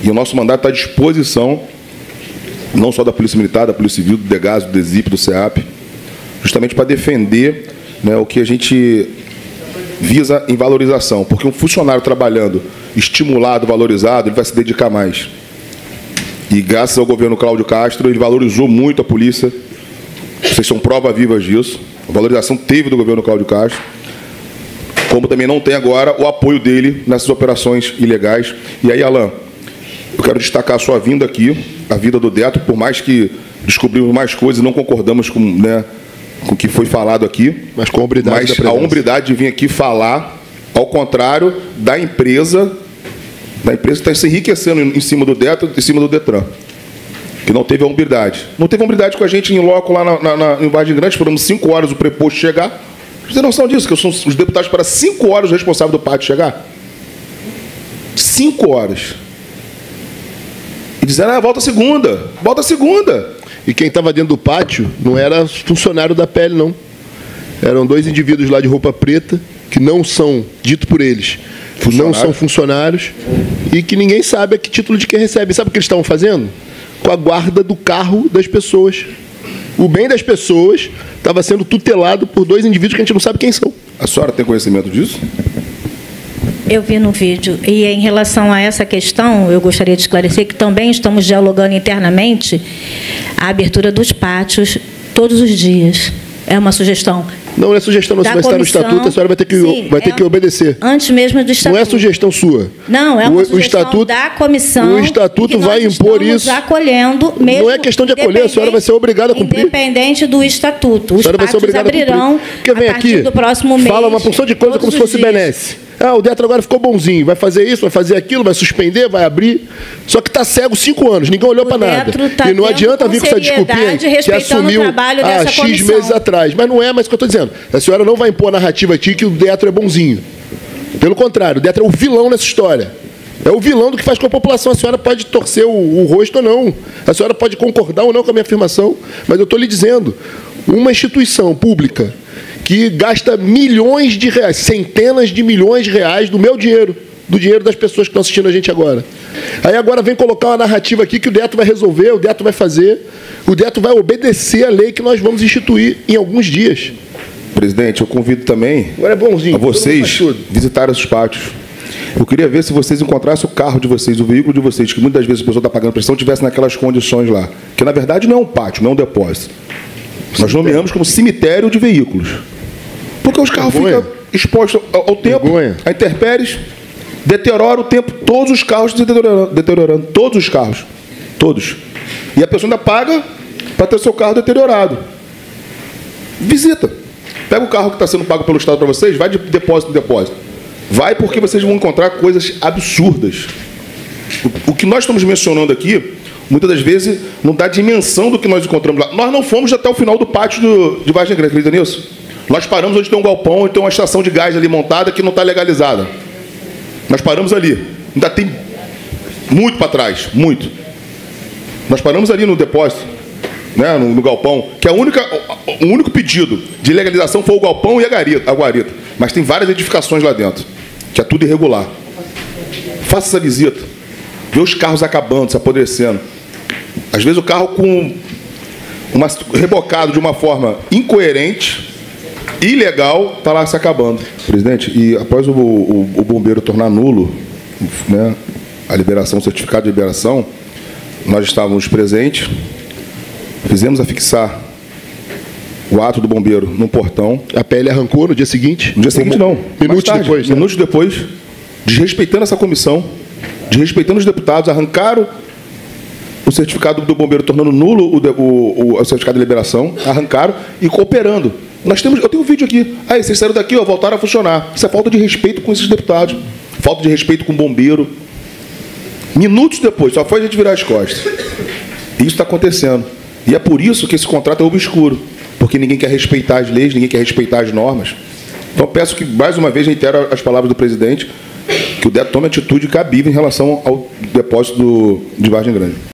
E o nosso mandato está à disposição, não só da Polícia Militar, da Polícia Civil, do DEGAS, do DESIP, do CEAP, justamente para defender o que a gente visa em valorização, porque um funcionário trabalhando estimulado, valorizado, ele vai se dedicar mais. E graças ao governo Cláudio Castro, ele valorizou muito a polícia. Vocês são prova viva disso. A valorização teve do governo Cláudio Castro, como também não tem agora o apoio dele nessas operações ilegais. E aí, Alain, eu quero destacar a sua vinda aqui, a vida do Detro, por mais que descobrimos mais coisas e não concordamos com o que foi falado aqui, mas com a hombridade de vir aqui falar, ao contrário da empresa que está se enriquecendo em cima do Detro, em cima do Detran, que não teve a hombridade. Não teve a hombridade com a gente em loco lá em Vargem Grande, esperamos 5 horas o preposto chegar. Vocês têm noção disso, que são os deputados para 5 horas os responsáveis do pátio chegar? 5 horas. E disseram, volta segunda, volta segunda. E quem estava dentro do pátio não era funcionário da PL, não. Eram 2 indivíduos lá de roupa preta, que não são, dito por eles, não são funcionários, e que ninguém sabe a que título de quem recebe. Sabe o que eles estavam fazendo? Com a guarda do carro das pessoas. O bem das pessoas estava sendo tutelado por 2 indivíduos que a gente não sabe quem são. A senhora tem conhecimento disso? Eu vi no vídeo. E em relação a essa questão, eu gostaria de esclarecer que também estamos dialogando internamente a abertura dos pátios todos os dias. É uma sugestão. Não é sugestão, não. Se vai estar no estatuto, a senhora vai ter que obedecer. Antes mesmo do estatuto. Não é sugestão sua. Não, é uma sugestão da comissão. O estatuto vai impor isso. Acolhendo, mesmo não é questão de acolher, a senhora vai ser obrigada a cumprir. Independente do estatuto. Os pátios abrirão a partir do próximo mês. Fala uma porção de coisa como se fosse benesse. O Detro agora ficou bonzinho, vai fazer isso, vai fazer aquilo, vai suspender, vai abrir. Só que está cego 5 anos, ninguém olhou para nada. Tá, e não adianta vir com essa desculpinha que assumiu há X meses atrás. Mas não é mais o que eu estou dizendo. A senhora não vai impor a narrativa aqui que o Detro é bonzinho. Pelo contrário, o Detro é o vilão nessa história. É o vilão do que faz com a população. A senhora pode torcer o rosto ou não. A senhora pode concordar ou não com a minha afirmação. Mas eu estou lhe dizendo, uma instituição pública que gasta milhões de reais, centenas de milhões de reais do meu dinheiro, do dinheiro das pessoas que estão assistindo a gente agora. Aí agora vem colocar uma narrativa aqui que o Detro vai resolver, o Detro vai fazer, o Detro vai obedecer a lei que nós vamos instituir em alguns dias. Presidente, eu convido também agora é bonzinho, a vocês visitarem os pátios. Eu queria ver se vocês encontrassem o carro de vocês, o veículo de vocês, que muitas vezes a pessoa está pagando pressão, tivesse naquelas condições lá. Que na verdade não é um pátio, não é um depósito. Nós nomeamos como cemitério de veículos. Porque os carros ficam expostos ao tempo, a intempéries, deteriora o tempo, todos os carros deteriorando, todos os carros, todos. E a pessoa ainda paga para ter o seu carro deteriorado. Visita. Pega o carro que está sendo pago pelo Estado para vocês, vai de depósito em depósito. Vai porque vocês vão encontrar coisas absurdas. O que nós estamos mencionando aqui, muitas das vezes, não dá dimensão do que nós encontramos lá. Nós não fomos até o final do pátio de Vargem Grande, acredita nisso? Nós paramos onde tem um galpão, onde tem uma estação de gás ali montada que não está legalizada. Nós paramos ali. Ainda tem muito para trás, muito. Nós paramos ali no depósito, né, no galpão, que o único pedido de legalização foi o galpão e a guarita. Mas tem várias edificações lá dentro, que é tudo irregular. Faça essa visita. Vê os carros acabando, se apodrecendo. Às vezes o carro rebocado de uma forma incoerente, ilegal, está lá se acabando. Presidente, e após o bombeiro tornar nulo, né, a liberação, o certificado de liberação, nós estávamos presentes, fizemos afixar o ato do bombeiro no portão. A PL arrancou no dia seguinte? No dia seguinte, não. Minutos depois, desrespeitando essa comissão, desrespeitando os deputados, arrancaram o certificado do bombeiro, tornando nulo o certificado de liberação, arrancaram e cooperando. Eu tenho um vídeo aqui. Aí, vocês saíram daqui, voltaram a funcionar. Isso é falta de respeito com esses deputados. Falta de respeito com o bombeiro. Minutos depois, só foi a gente virar as costas. Isso está acontecendo. E é por isso que esse contrato é obscuro. Porque ninguém quer respeitar as leis, ninguém quer respeitar as normas. Então, peço que, mais uma vez, reitero as palavras do presidente, que o DETO tome atitude cabível em relação ao depósito de Vargem Grande.